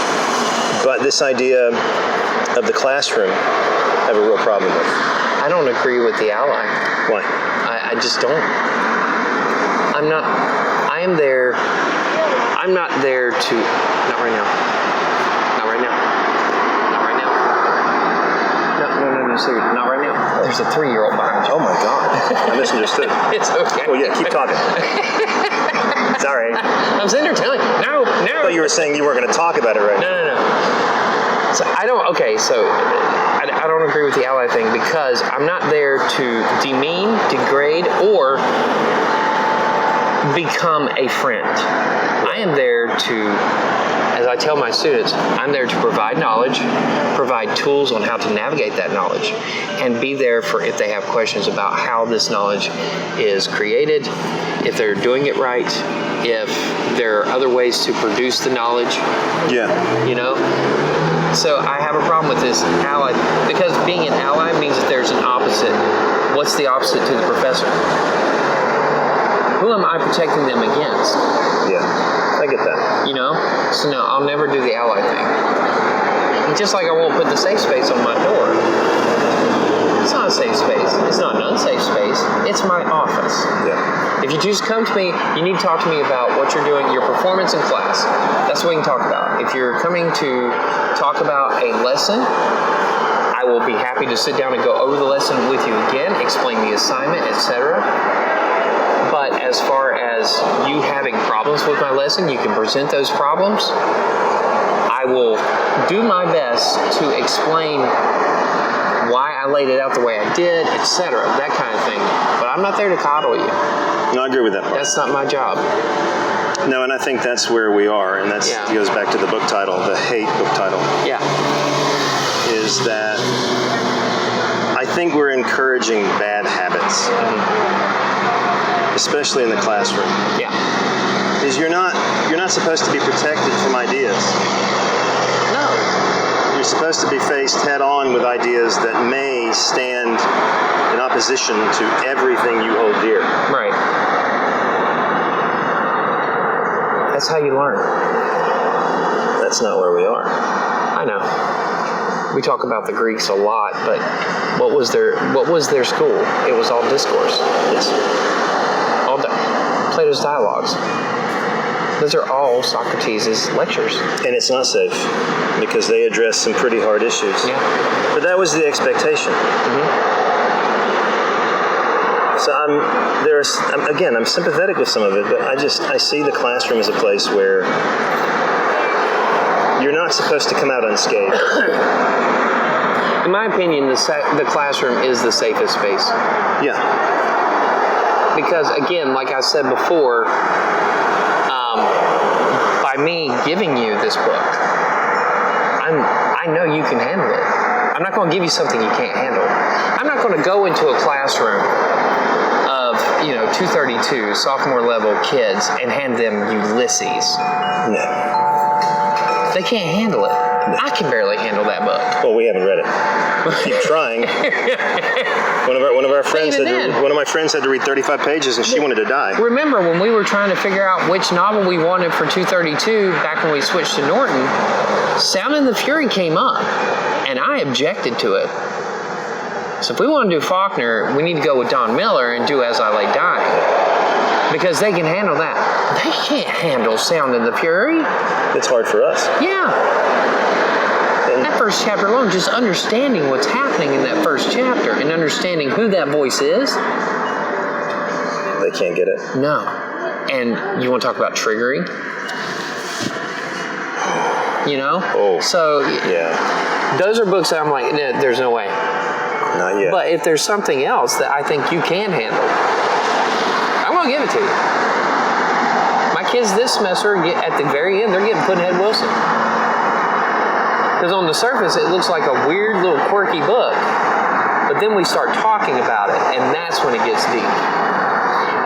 But this idea of the classroom, I have a real problem with. I don't agree with the ally. Why? I just don't. I'm not there to, not right now. Not right now. Not right now. No, seriously, not right now. There's a 3-year-old behind you. Oh my God. I misunderstood. It's okay. Well, yeah, keep talking. Sorry. I'm sitting there telling you. No. I thought you were saying you weren't going to talk about it right now. No. So I don't agree with the ally thing because I'm not there to demean, degrade, or become a friend. I am there to, as I tell my students, I'm there to provide knowledge, provide tools on how to navigate that knowledge, and be there for if they have questions about how this knowledge is created, if they're doing it right, if there are other ways to produce the knowledge. Yeah. So I have a problem with this ally, because being an ally means that there's an opposite. What's the opposite to the professor? Who am I protecting them against? Yeah, I get that. So no, I'll never do the ally thing. Just like I won't put the safe space on my door. It's not a safe space. It's not an unsafe space. It's my office. Yeah. If you just come to me, you need to talk to me about what you're doing, your performance in class. That's what we can talk about. If you're coming to talk about a lesson, I will be happy to sit down and go over the lesson with you again, explain the assignment, etc. But as far as you having problems with my lesson, you can present those problems. I will do my best to explain why I laid it out the way I did, etc., that kind of thing. But I'm not there to coddle you. No, I agree with that part. That's not my job. No, and I think that's where we are, and that goes back to the book title, the hate book title. Yeah. Is that I think we're encouraging bad habits, especially in the classroom. Yeah. Because you're not supposed to be protected from ideas. No. You're supposed to be faced head on with ideas that may stand in opposition to everything you hold dear. Right. That's how you learn. That's not where we are. I know. We talk about the Greeks a lot, but what was their school? It was all discourse. Yes. Plato's dialogues. Those are all Socrates' lectures. And it's not safe because they address some pretty hard issues. Yeah. But that was the expectation. So I'm sympathetic with some of it, but I see the classroom as a place where you're not supposed to come out unscathed. In my opinion, the classroom is the safest space. Yeah. Because again, like I said before, by me giving you this book, I know you can handle it. I'm not going to give you something you can't handle. I'm not going to go into a classroom of 232 sophomore level kids and hand them Ulysses. No. They can't handle it. I can barely handle that book. Well, we haven't read it. Keep trying. One of our friends one of my friends had to read 35 pages and she wanted to die. Remember when we were trying to figure out which novel we wanted for 232 back when we switched to Norton, Sound and the Fury came up and I objected to it. So if we want to do Faulkner, we need to go with Don Miller and do As I Lay Dying. Because they can handle that. They can't handle Sound and the Fury. It's hard for us. Yeah. That first chapter alone, just understanding what's happening in that first chapter and understanding who that voice is. They can't get it. No. And you want to talk about triggering? Oh. So, yeah. Those are books that I'm like, nah, there's no way. Not yet. But if there's something else that I think you can handle, I'm going to give it to you. My kids this semester, at the very end, they're getting Pudd'nhead Wilson. Because on the surface, it looks like a weird little quirky book. But then we start talking about it, and that's when it gets deep.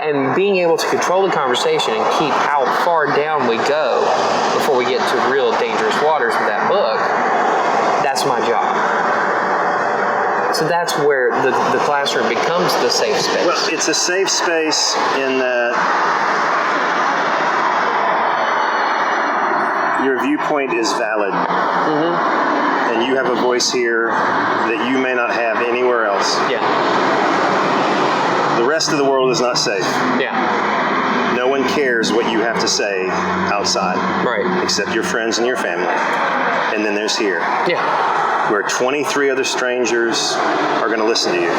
And being able to control the conversation and keep how far down we go before we get to real dangerous waters with that book, that's my job. So that's where the classroom becomes the safe space. Well, it's a safe space in that your viewpoint is valid. And you have a voice here that you may not have anywhere else. Yeah. The rest of the world is not safe. Yeah. No one cares what you have to say outside. Right. Except your friends and your family. And then there's here. Yeah. Where 23 other strangers are going to listen to you.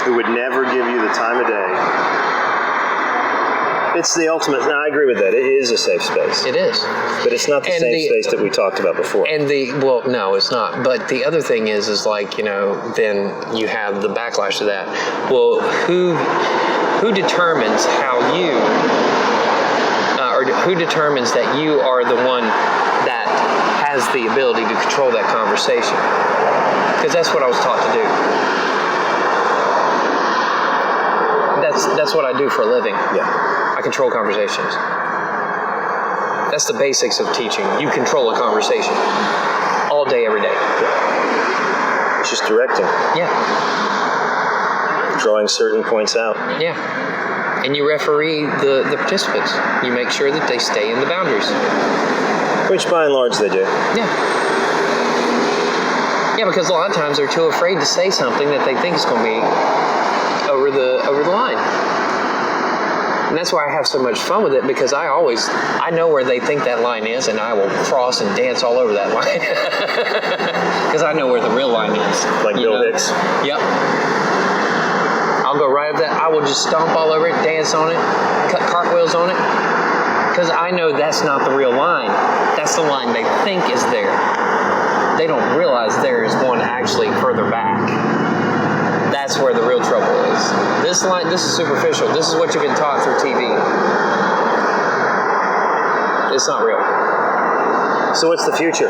Who would never give you the time of day. It's the ultimate. No, I agree with that. It is a safe space. It is. But it's not the safe space that we talked about before. Well, no, it's not. But the other thing is like, then you have the backlash to that. Well, who determines how you, or who determines that you are the one that has the ability to control that conversation? Because that's what I was taught to do. That's what I do for a living. Yeah. I control conversations. That's the basics of teaching. You control a conversation all day, every day. Yeah. It's just directing. Yeah. Drawing certain points out. Yeah. And you referee the participants. You make sure that they stay in the boundaries. Which by and large they do. Yeah. Yeah, because a lot of times they're too afraid to say something that they think is going to be over the line. And that's why I have so much fun with it, because I know where they think that line is, and I will cross and dance all over that line. Because I know where the real line is. Like Bill Hicks? Yep. I'll go right up that. I will just stomp all over it, dance on it, cut cartwheels on it, because I know that's not the real line. That's the line they think is there. They don't realize there is one actually further back. That's where the real trouble is. This line, this is superficial. This is what you've been taught through TV. It's not real. So what's the future?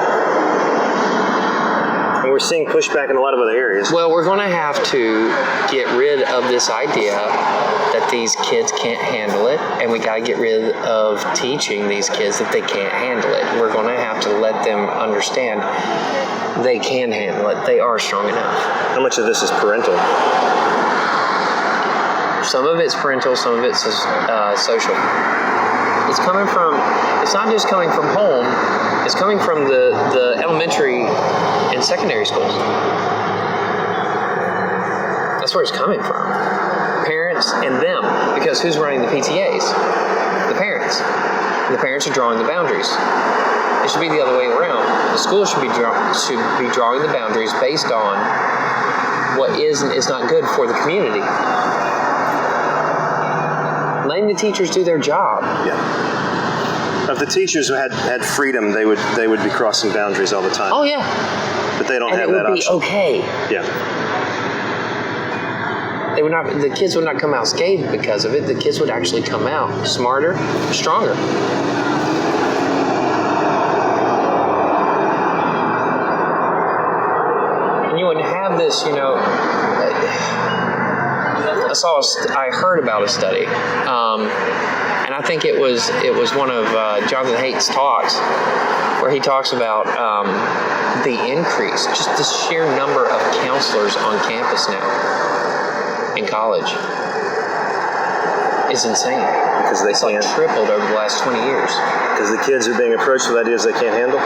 And we're seeing pushback in a lot of other areas. Well, we're going to have to get rid of this idea that these kids can't handle it, and we got to get rid of teaching these kids that they can't handle it. We're going to have to let them understand they can handle it. They are strong enough. How much of this is parental? Some of it's parental, some of it's social. It's coming from, it's not just coming from home, it's coming from the elementary and secondary schools. That's where it's coming from. Parents and them, because who's running the PTAs? The parents. The parents are drawing the boundaries. It should be the other way around. The school should be drawing the boundaries based on what is and is not good for the community. Letting the teachers do their job. Yeah. If the teachers had freedom, they would be crossing boundaries all the time. Oh yeah. But they don't have that option. And it would be okay. Yeah. They would not. The kids would not come out scathed because of it. The kids would actually come out smarter, stronger. And you wouldn't have this, I heard about a study, and I think it was one of Jonathan Haidt's talks, where he talks about the increase, just the sheer number of counselors on campus now in college is insane. Because they can't. Tripled over the last 20 years. Because the kids are being approached with ideas they can't handle?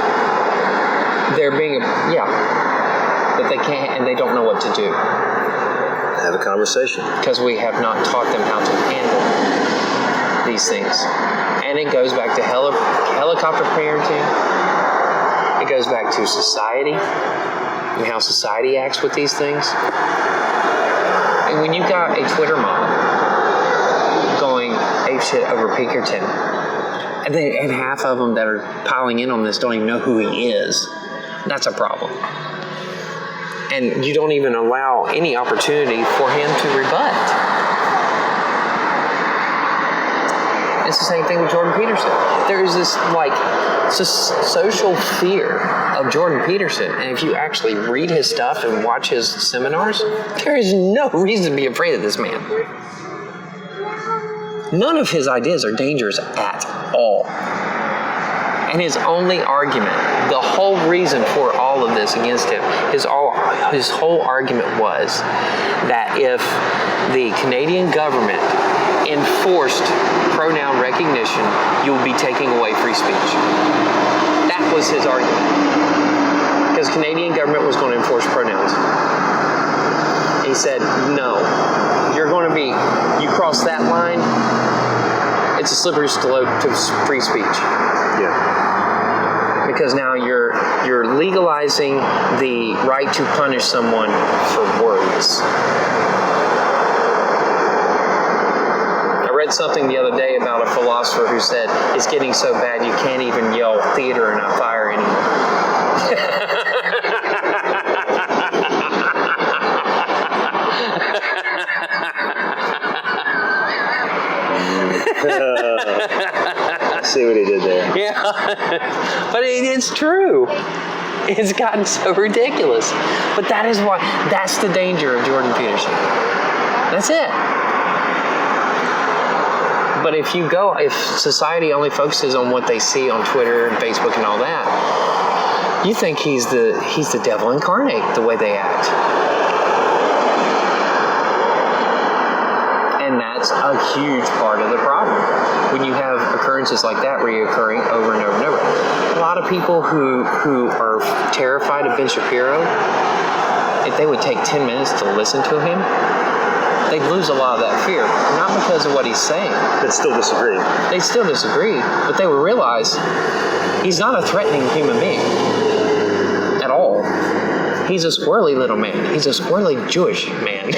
They're being, that they can't, and they don't know what to do. Have a conversation. Because we have not taught them how to handle these things. And it goes back to helicopter parenting. It goes back to society and how society acts with these things. And when you've got a Twitter mob going apeshit over Pinkerton, and half of them that are piling in on this don't even know who he is, that's a problem. And you don't even allow any opportunity for him to rebut. It's the same thing with Jordan Peterson. There is this social fear of Jordan Peterson, and if you actually read his stuff and watch his seminars, there is no reason to be afraid of this man. None of his ideas are dangerous at all. And his only argument, the whole reason for all of this against him, his whole argument was that if the Canadian government enforced pronoun recognition, you will be taking away free speech. That was his argument. Because Canadian government was going to enforce pronouns. He said, no, you cross that line, it's a slippery slope to free speech. Yeah. Because now you're legalizing the right to punish someone for words. I read something the other day about a philosopher who said it's getting so bad you can't even yell theater in a fire anymore. See what he did there. Yeah, but it's true. It's gotten so ridiculous. But that's the danger of Jordan Peterson. That's it. But if society only focuses on what they see on Twitter and Facebook and all that, you think he's the devil incarnate, the way they act. And that's a huge part of the problem. When you have occurrences like that reoccurring over and over and over. A lot of people who are terrified of Ben Shapiro, if they would take 10 minutes to listen to him, they'd lose a lot of that fear. Not because of what he's saying. They'd still disagree. They still disagree, but they would realize he's not a threatening human being at all. He's a squirrely little man. He's a squirrely Jewish man.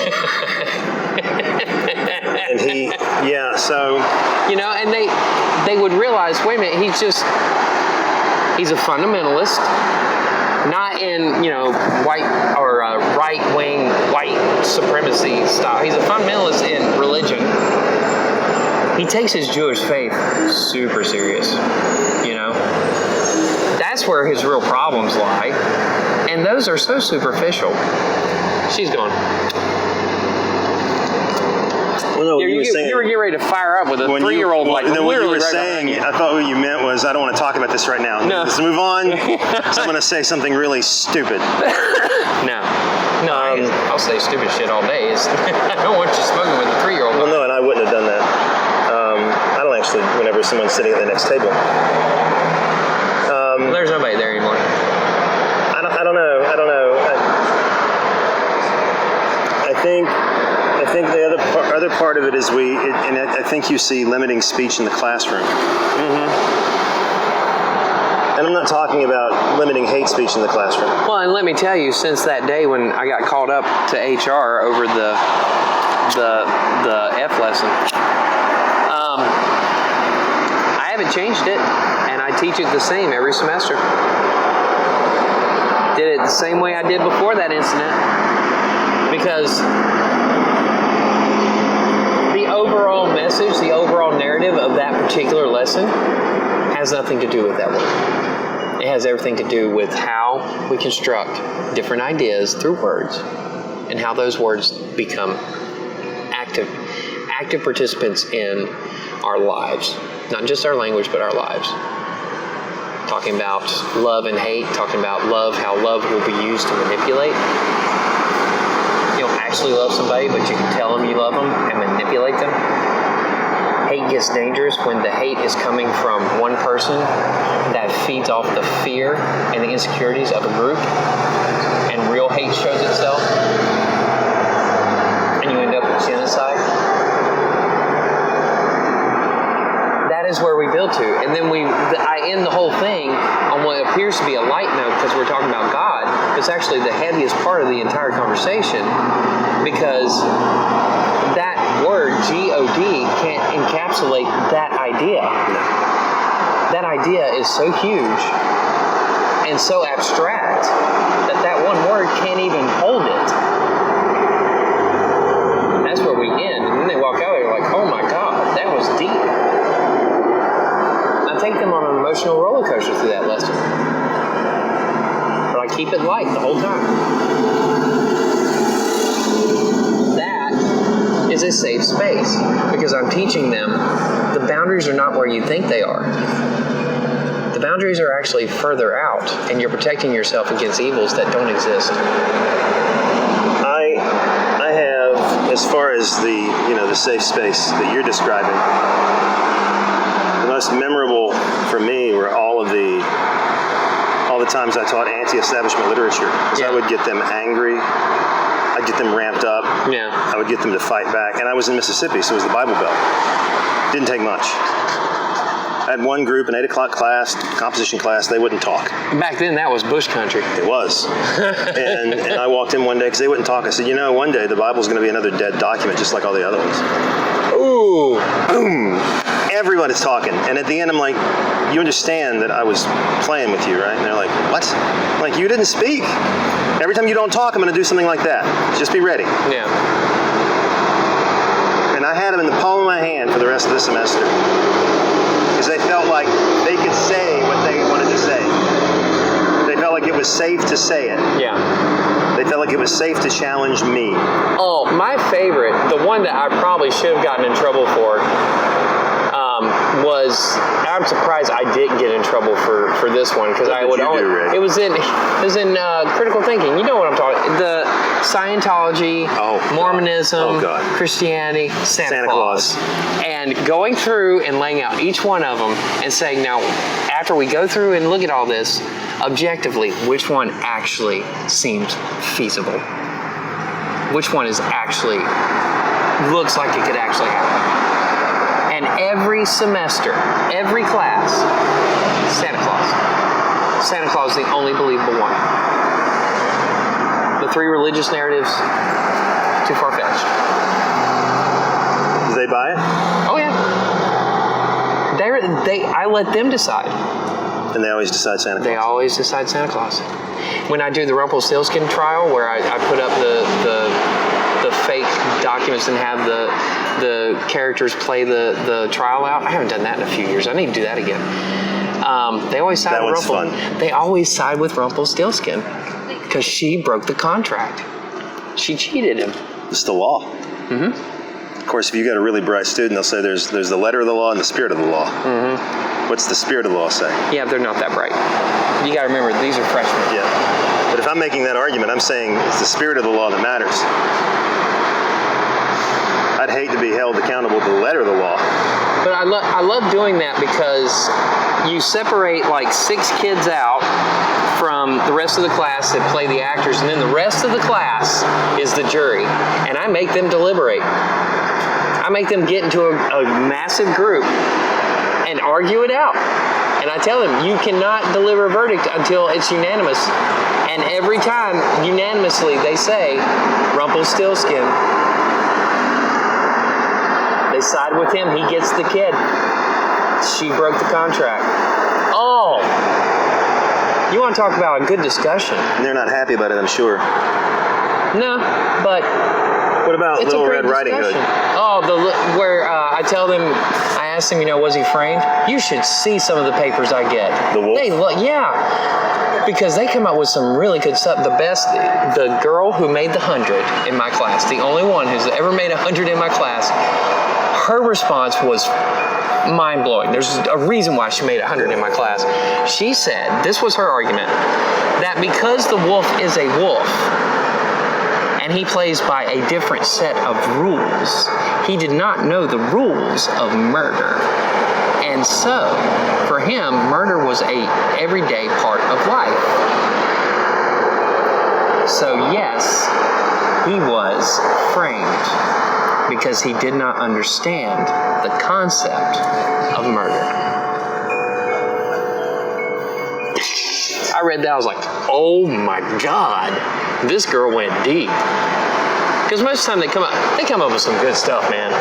And so You know, and they would realize, wait a minute, he's a fundamentalist, not in, white or right-wing white supremacy style. He's a fundamentalist in religion. He takes his Jewish faith super serious, That's where his real problems lie. And those are so superficial. She's gone. Well, no, you were getting ready to fire up with a 3-year-old. What you were saying, I thought what you meant was, I don't want to talk about this right now. No. Let's move on. So I'm going to say something really stupid. No, I'll say stupid shit all day. I don't want you smoking with a 3-year-old. Well, no, and I wouldn't have done that. I don't actually, whenever someone's sitting at the next table. There's nobody there anymore. I don't know. I think the other part of it is and I think you see limiting speech in the classroom. Mm-hmm. And I'm not talking about limiting hate speech in the classroom. Well, and let me tell you, since that day when I got called up to HR over the F lesson, I haven't changed it, and I teach it the same every semester. Did it the same way I did before that incident, because the overall message, the overall narrative of that particular lesson has nothing to do with that word. It has everything to do with how we construct different ideas through words and how those words become active participants in our lives. Not just our language, but our lives. Talking about love and hate, talking about love, how love will be used to manipulate. You don't actually love somebody, but you can tell them you love them and manipulate them. Hate gets dangerous when the hate is coming from one person that feeds off the fear and the insecurities of a group, and real hate shows itself, and you end up with genocide. That is where we build to. And then I end the whole thing on what appears to be a light note, because we're talking about God. It's actually the heaviest part of the entire conversation, because that word, G-O-D, can't encapsulate that idea. That idea is so huge and so abstract that one word can't even hold it. That's where we end. And then they walk out there like, oh my God, that was deep. I take them on an emotional roller coaster through that lesson. But I keep it light the whole time. That is a safe space, because I'm teaching them the boundaries are not where you think they are. The boundaries are actually further out, and you're protecting yourself against evils that don't exist. I have, as far as the safe space that you're describing, the most memorable for me were all the times I taught anti-establishment literature, because I would get them angry, I'd get them ramped up, I would get them to fight back, and I was in Mississippi, so it was the Bible Belt. Didn't take much. I had one group, an 8 o'clock class, composition class, they wouldn't talk. Back then, that was bush country. It was. and I walked in one day, because they wouldn't talk. I said, one day the Bible's going to be another dead document, just like all the other ones. Ooh. Boom. Everybody's talking. And at the end, I'm like, you understand that I was playing with you, right? And they're like, what? I'm like, you didn't speak. Every time you don't talk, I'm going to do something like that. Just be ready. Yeah. And I had them in the palm of my hand for the rest of the semester, because they felt like they could say what they wanted to say. They felt like it was safe to say it. Yeah. They felt like it was safe to challenge me. Oh, my favorite, the one that I probably should have gotten in trouble for, was, I'm surprised I didn't get in trouble for this one, because I would only, it was in critical thinking. You know what I'm talking, the Scientology, Mormonism, Christianity, Santa Claus. And going through and laying out each one of them and saying, now, after we go through and look at all this, objectively, which one actually seems feasible? Which one is actually, looks like it could actually happen? And every semester, every class, Santa Claus. Santa Claus is the only believable one. The 3 religious narratives, too far-fetched. Do they buy it? Oh yeah. I let them decide. And they always decide Santa Claus. They always decide Santa Claus. When I do the Rumpelstiltskin trial, where I put up the fake documents and have the characters play the trial out, I haven't done that in a few years. I need to do that again. They always side with Rumpel. Fun. They always side with Rumpelstiltskin because she broke the contract. She cheated him. It's the law. Mm-hmm. Of course, if you got a really bright student, they'll say there's the letter of the law and the spirit of the law. Mm-hmm. What's the spirit of the law say? Yeah, they're not that bright. You got to remember, these are freshmen. Yeah. But if I'm making that argument, I'm saying it's the spirit of the law that matters. I'd hate to be held accountable to the letter of the law. But I love doing that because you separate like 6 kids out from the rest of the class that play the actors, and then the rest of the class is the jury. And I make them deliberate. I make them get into a massive group and argue it out. And I tell them, you cannot deliver a verdict until it's unanimous. And every time, unanimously, they say, Rumpelstiltskin. They side with him, he gets the kid. She broke the contract. Oh! You want to talk about a good discussion. And they're not happy about it, I'm sure. No, but... What about it's Little Red Riding Hood? Oh, where I tell them, I asked them, was he framed? You should see some of the papers I get. The wolf? Yeah, because they come up with some really good stuff. The girl who made the 100 in my class, the only one who's ever made 100 in my class, her response was mind-blowing. There's a reason why she made 100 in my class. She said, this was her argument, that because the wolf is a wolf, and he plays by a different set of rules, he did not know the rules of murder. And so, for him, murder was a everyday part of life. So yes, he was framed because he did not understand the concept of murder. I read that, I was like, oh my God, this girl went deep. Because most of the time they come up with some good stuff, man.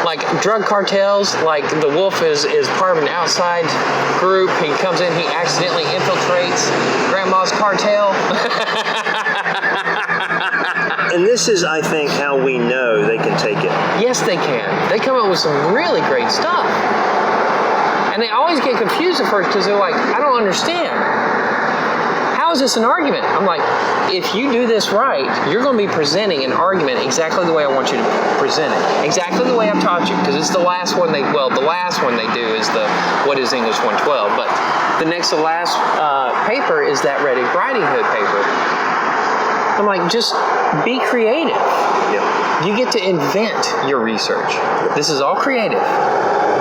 Like drug cartels, like the wolf is part of an outside group. He comes in, he accidentally infiltrates grandma's cartel. And this is, I think, how we know they can take it. Yes, they can. They come up with some really great stuff. And they always get confused at first because they're like, I don't understand. How is this an argument? I'm like, if you do this right, you're going to be presenting an argument exactly the way I want you to present it. Exactly the way I've taught you, because it's the last one the last one they do is the What is English 112, but the next to last paper is that Red Riding Hood paper. I'm like, just be creative. Yeah. You get to invent your research. This is all creative,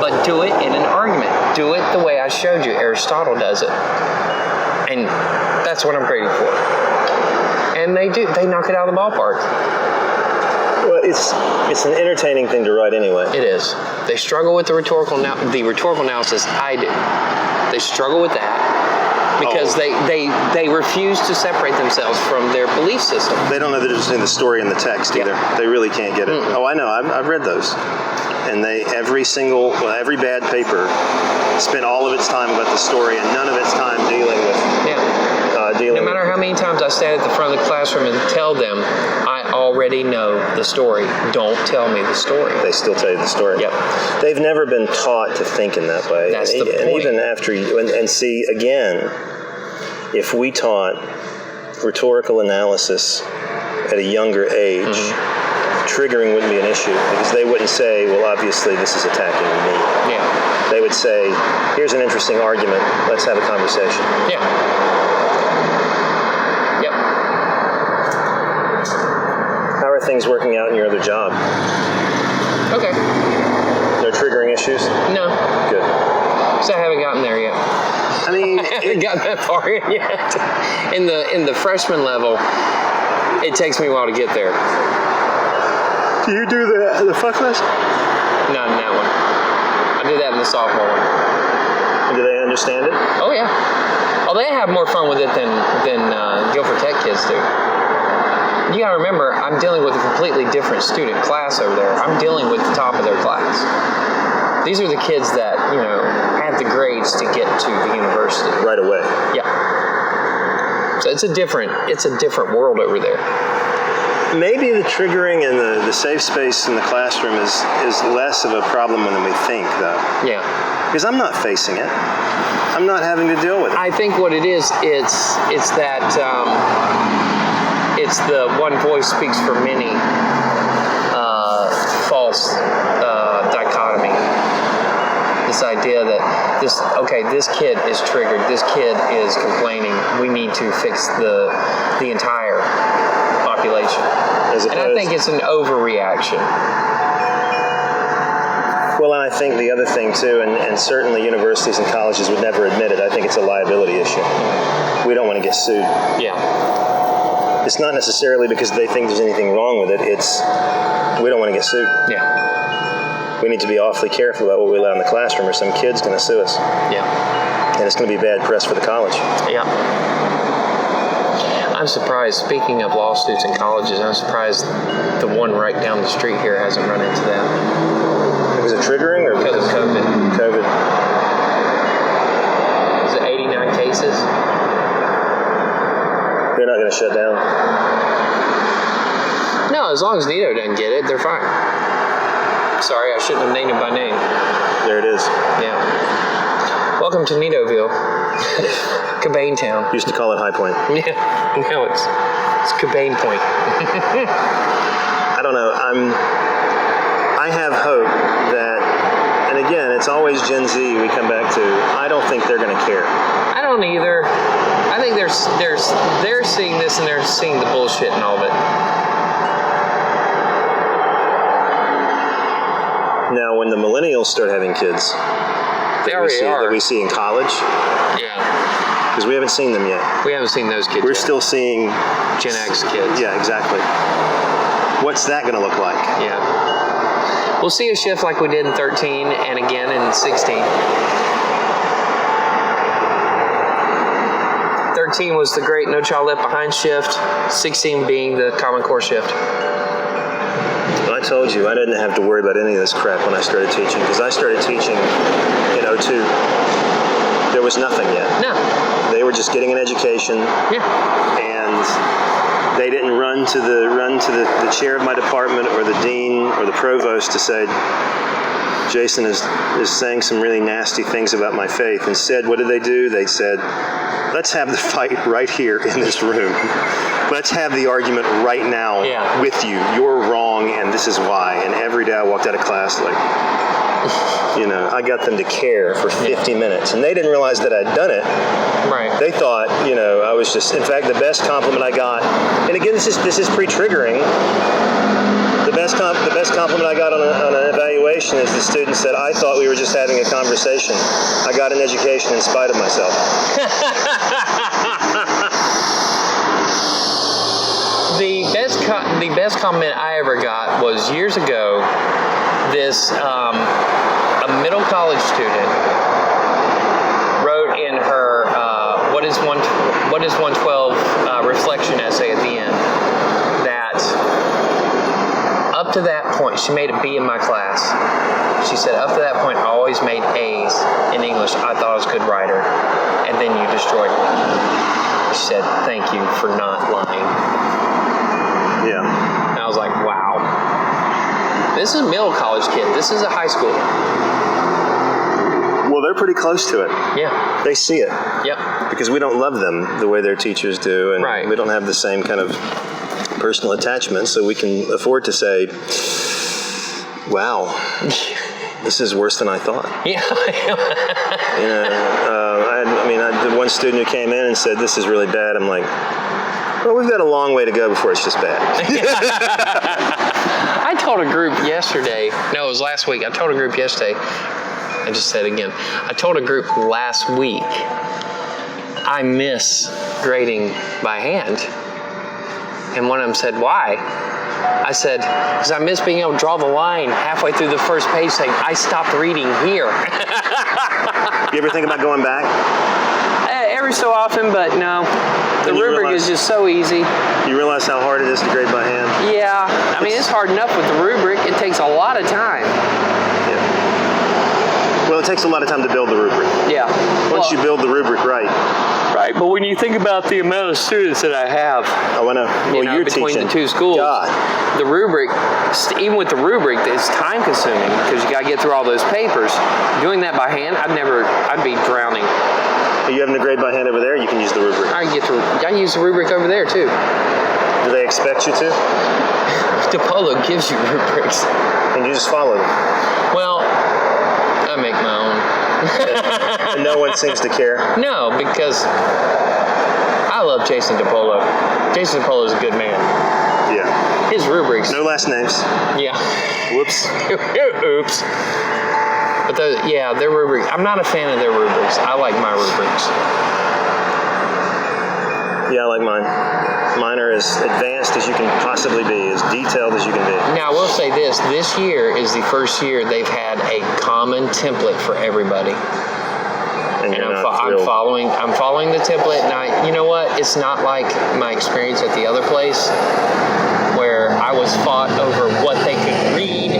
but do it in an argument. Do it the way I showed you. Aristotle does it. And that's what I'm grading for. And they do. They knock it out of the ballpark. Well, it's an entertaining thing to write anyway. It is. They struggle with the rhetorical analysis. I do. They struggle with that because they refuse to separate themselves from their belief system. They don't know the difference between the story and the text either. They really can't get it. Oh, I know. I've read those. And every bad paper spent all of its time about the story and none of its time dealing with. No matter how many times I stand at the front of the classroom and tell them, I already know the story. Don't tell me the story. They still tell you the story. Yep. They've never been taught to think in that way. That's the point. And even after and see again, if we taught rhetorical analysis at a younger age. Triggering wouldn't be an issue because they wouldn't say, well, obviously this is attacking me. Yeah. They would say, here's an interesting argument. Let's have a conversation. Yeah. Yep. How are things working out in your other job? Okay. No triggering issues? No. Good. So I haven't gotten there yet. I mean, I haven't gotten that far yet. In the freshman level, it takes me a while to get there. Do you do the fuck list? Not in that one. I did that in the sophomore one. And do they understand it? Oh yeah. Oh, they have more fun with it than Guilford Tech kids do. you gotta remember, I'm dealing with a completely different student class over there. I'm dealing with the top of their class. These are the kids that, had the grades to get to the university. Right away. Yeah. So it's a different world over there. Maybe the triggering and the safe space in the classroom is less of a problem than we think, though. Yeah. Because I'm not facing it. I'm not having to deal with it. I think what it is, it's that it's the one voice speaks for many false dichotomy. This idea that this kid is triggered, this kid is complaining, we need to fix the entire population. And I think it's an overreaction. Well, and I think the other thing too, and certainly universities and colleges would never admit it, I think it's a liability issue. We don't want to get sued. Yeah. It's not necessarily because they think there's anything wrong with it, it's we don't want to get sued. Yeah. We need to be awfully careful about what we allow in the classroom or some kid's going to sue us. Yeah. And it's going to be bad press for the college. Yeah. I'm surprised, speaking of lawsuits in colleges, I'm surprised the one right down the street here hasn't run into that. Was it triggering or because of COVID? COVID. Is it 89 cases? They're not going to shut down. No, as long as Nito doesn't get it, they're fine. Sorry, I shouldn't have named him by name. There it is. Yeah. Welcome to Nitoville. Cabane Town. Used to call it High Point. Yeah. No, it's Cabane Point. I don't know. I have hope that, and again, it's always Gen Z we come back to. I don't think they're going to care. I don't either. I think they're seeing this and they're seeing the bullshit and all of it. Now, when the millennials start having kids, that we see in college, yeah, because we haven't seen them yet. We haven't seen those kids. We're yet. still seeing Gen X kids. Yeah, exactly. What's that going to look like? Yeah. We'll see a shift like we did in 13 and again in 16. 13 was the great No Child Left Behind shift, 16 being the Common Core shift. I told you I didn't have to worry about any of this crap when I started teaching, because I started teaching in 02. There was nothing yet. No. They were just getting an education. Yeah. And they didn't run to the chair of my department or the dean or the provost to say, Jason is saying some really nasty things about my faith. Instead, what did they do? They said, let's have the fight right here in this room. Let's have the argument right now with you. You're wrong, and this is why. And every day I walked out of class like, I got them to care for 50 minutes. And they didn't realize that I'd done it. Right. They thought, I was just, in fact, the best compliment I got, and again, this is pre-triggering. The best compliment I got on an evaluation is the student said, I thought we were just having a conversation. I got an education in spite of myself. The best comment I ever got was years ago. This a middle college student wrote in her what is 112 reflection essay at the end that up to that point she made a B in my class. She said up to that point I always made A's in English. I thought I was a good writer, and then you destroyed me. She said thank you for not lying. Yeah. And I was like, wow. This is a middle college kid. This is a high school. Well, they're pretty close to it. Yeah. They see it. Yep. Because we don't love them the way their teachers do, and right. we don't have the same kind of personal attachment, so we can afford to say, wow, this is worse than I thought. Yeah. I had one student who came in and said, this is really bad. I'm like, well, we've got a long way to go before it's just bad. I told a group yesterday, no, it was last week. I told a group yesterday, I just said it again. I told a group last week, I miss grading by hand. And one of them said, why? I said, because I miss being able to draw the line halfway through the first page saying, I stopped reading here. You ever think about going back? every so often, but no. The And you rubric realize- is just so easy. You realize how hard it is to grade by hand? Yeah, I mean, it's hard enough with the rubric. It takes a lot of time. Yeah. Well, it takes a lot of time to build the rubric. Yeah. Once you build the rubric right. Right, but when you think about the amount of students that I have, Oh, I know. Well, know, you're between teaching. the two schools, God. the rubric, even with the rubric, it's time consuming because you got to get through all those papers. Doing that by hand, I'd be drowning. Are you having to grade by hand over there? You can use the rubric. I use the rubric over there too. Do they expect you to? DePolo gives you rubrics. And you just follow them. Well, I make my own. And no one seems to care. No, because I love Jason DePolo. Jason DePolo is a good man. Yeah. His rubrics. No last names. Yeah. Whoops. Oops. But their rubrics. I'm not a fan of their rubrics. I like my rubrics. Yeah, I like mine. Mine are as advanced as you can possibly be, as detailed as you can be. Now, I will say this. This year is the first year they've had a common template for everybody. And And you're I'm not thrilled. following the template. And you know what? It's not like my experience at the other place where I was fought over what they could read.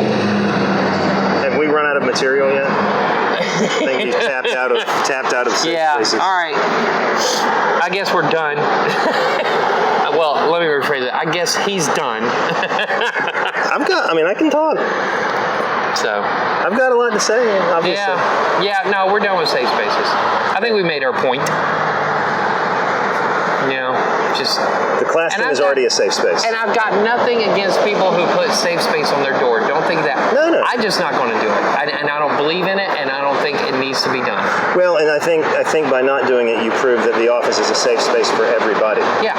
Have we run out of material yet? I think we've tapped out of safe Yeah. places. All right. I guess we're done. Well, let me rephrase it. I guess he's done. I can talk. So. I've got a lot to say, obviously. Yeah. No, we're done with safe spaces. I think we made our point. Just. The classroom is already a safe space. And I've got nothing against people who put safe space on their door. Don't think that. No. I'm just not going to do it. And I don't believe in it, and I don't think it needs to be done. Well, and I think by not doing it, you prove that the office is a safe space for everybody. Yeah.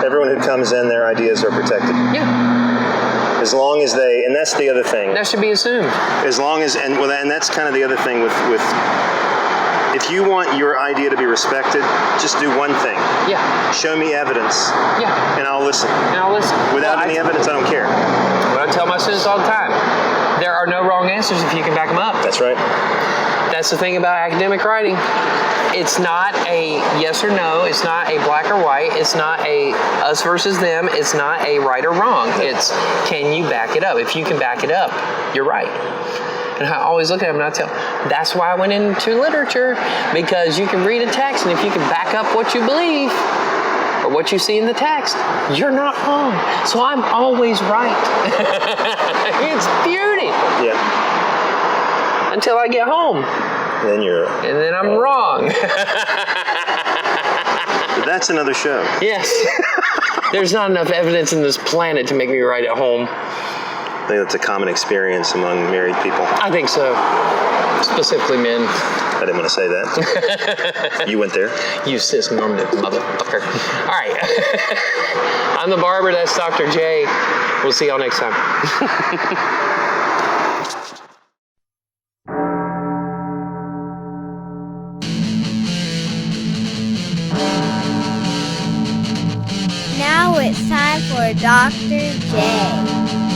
Everyone who comes in, their ideas are protected. Yeah. As long as and that's the other thing. That should be assumed. As long as, and that's kind of the other thing with if you want your idea to be respected, just do one thing. Yeah. Show me evidence. Yeah. And I'll listen. Well, Without any evidence, I don't care. What I tell my students all the time, there are no wrong answers if you can back them up. That's right. That's the thing about academic writing. It's not a yes or no. It's not a black or white. It's not a us versus them. It's not a right or wrong. It's can you back it up? If you can back it up, you're right. And I always look at them and I tell them, that's why I went into literature, because you can read a text and if you can back up what you believe or what you see in the text, you're not wrong. So I'm always right. It's beauty. Yeah. Until I get home. And then I'm wrong. But that's another show. Yes. There's not enough evidence in this planet to make me right at home. I think that's a common experience among married people. I think so. Specifically men. I didn't want to say that. You went there. You cis-normative motherfucker. All right. I'm the barber. That's Dr. J. We'll see y'all next time. Now it's time for Dr. J.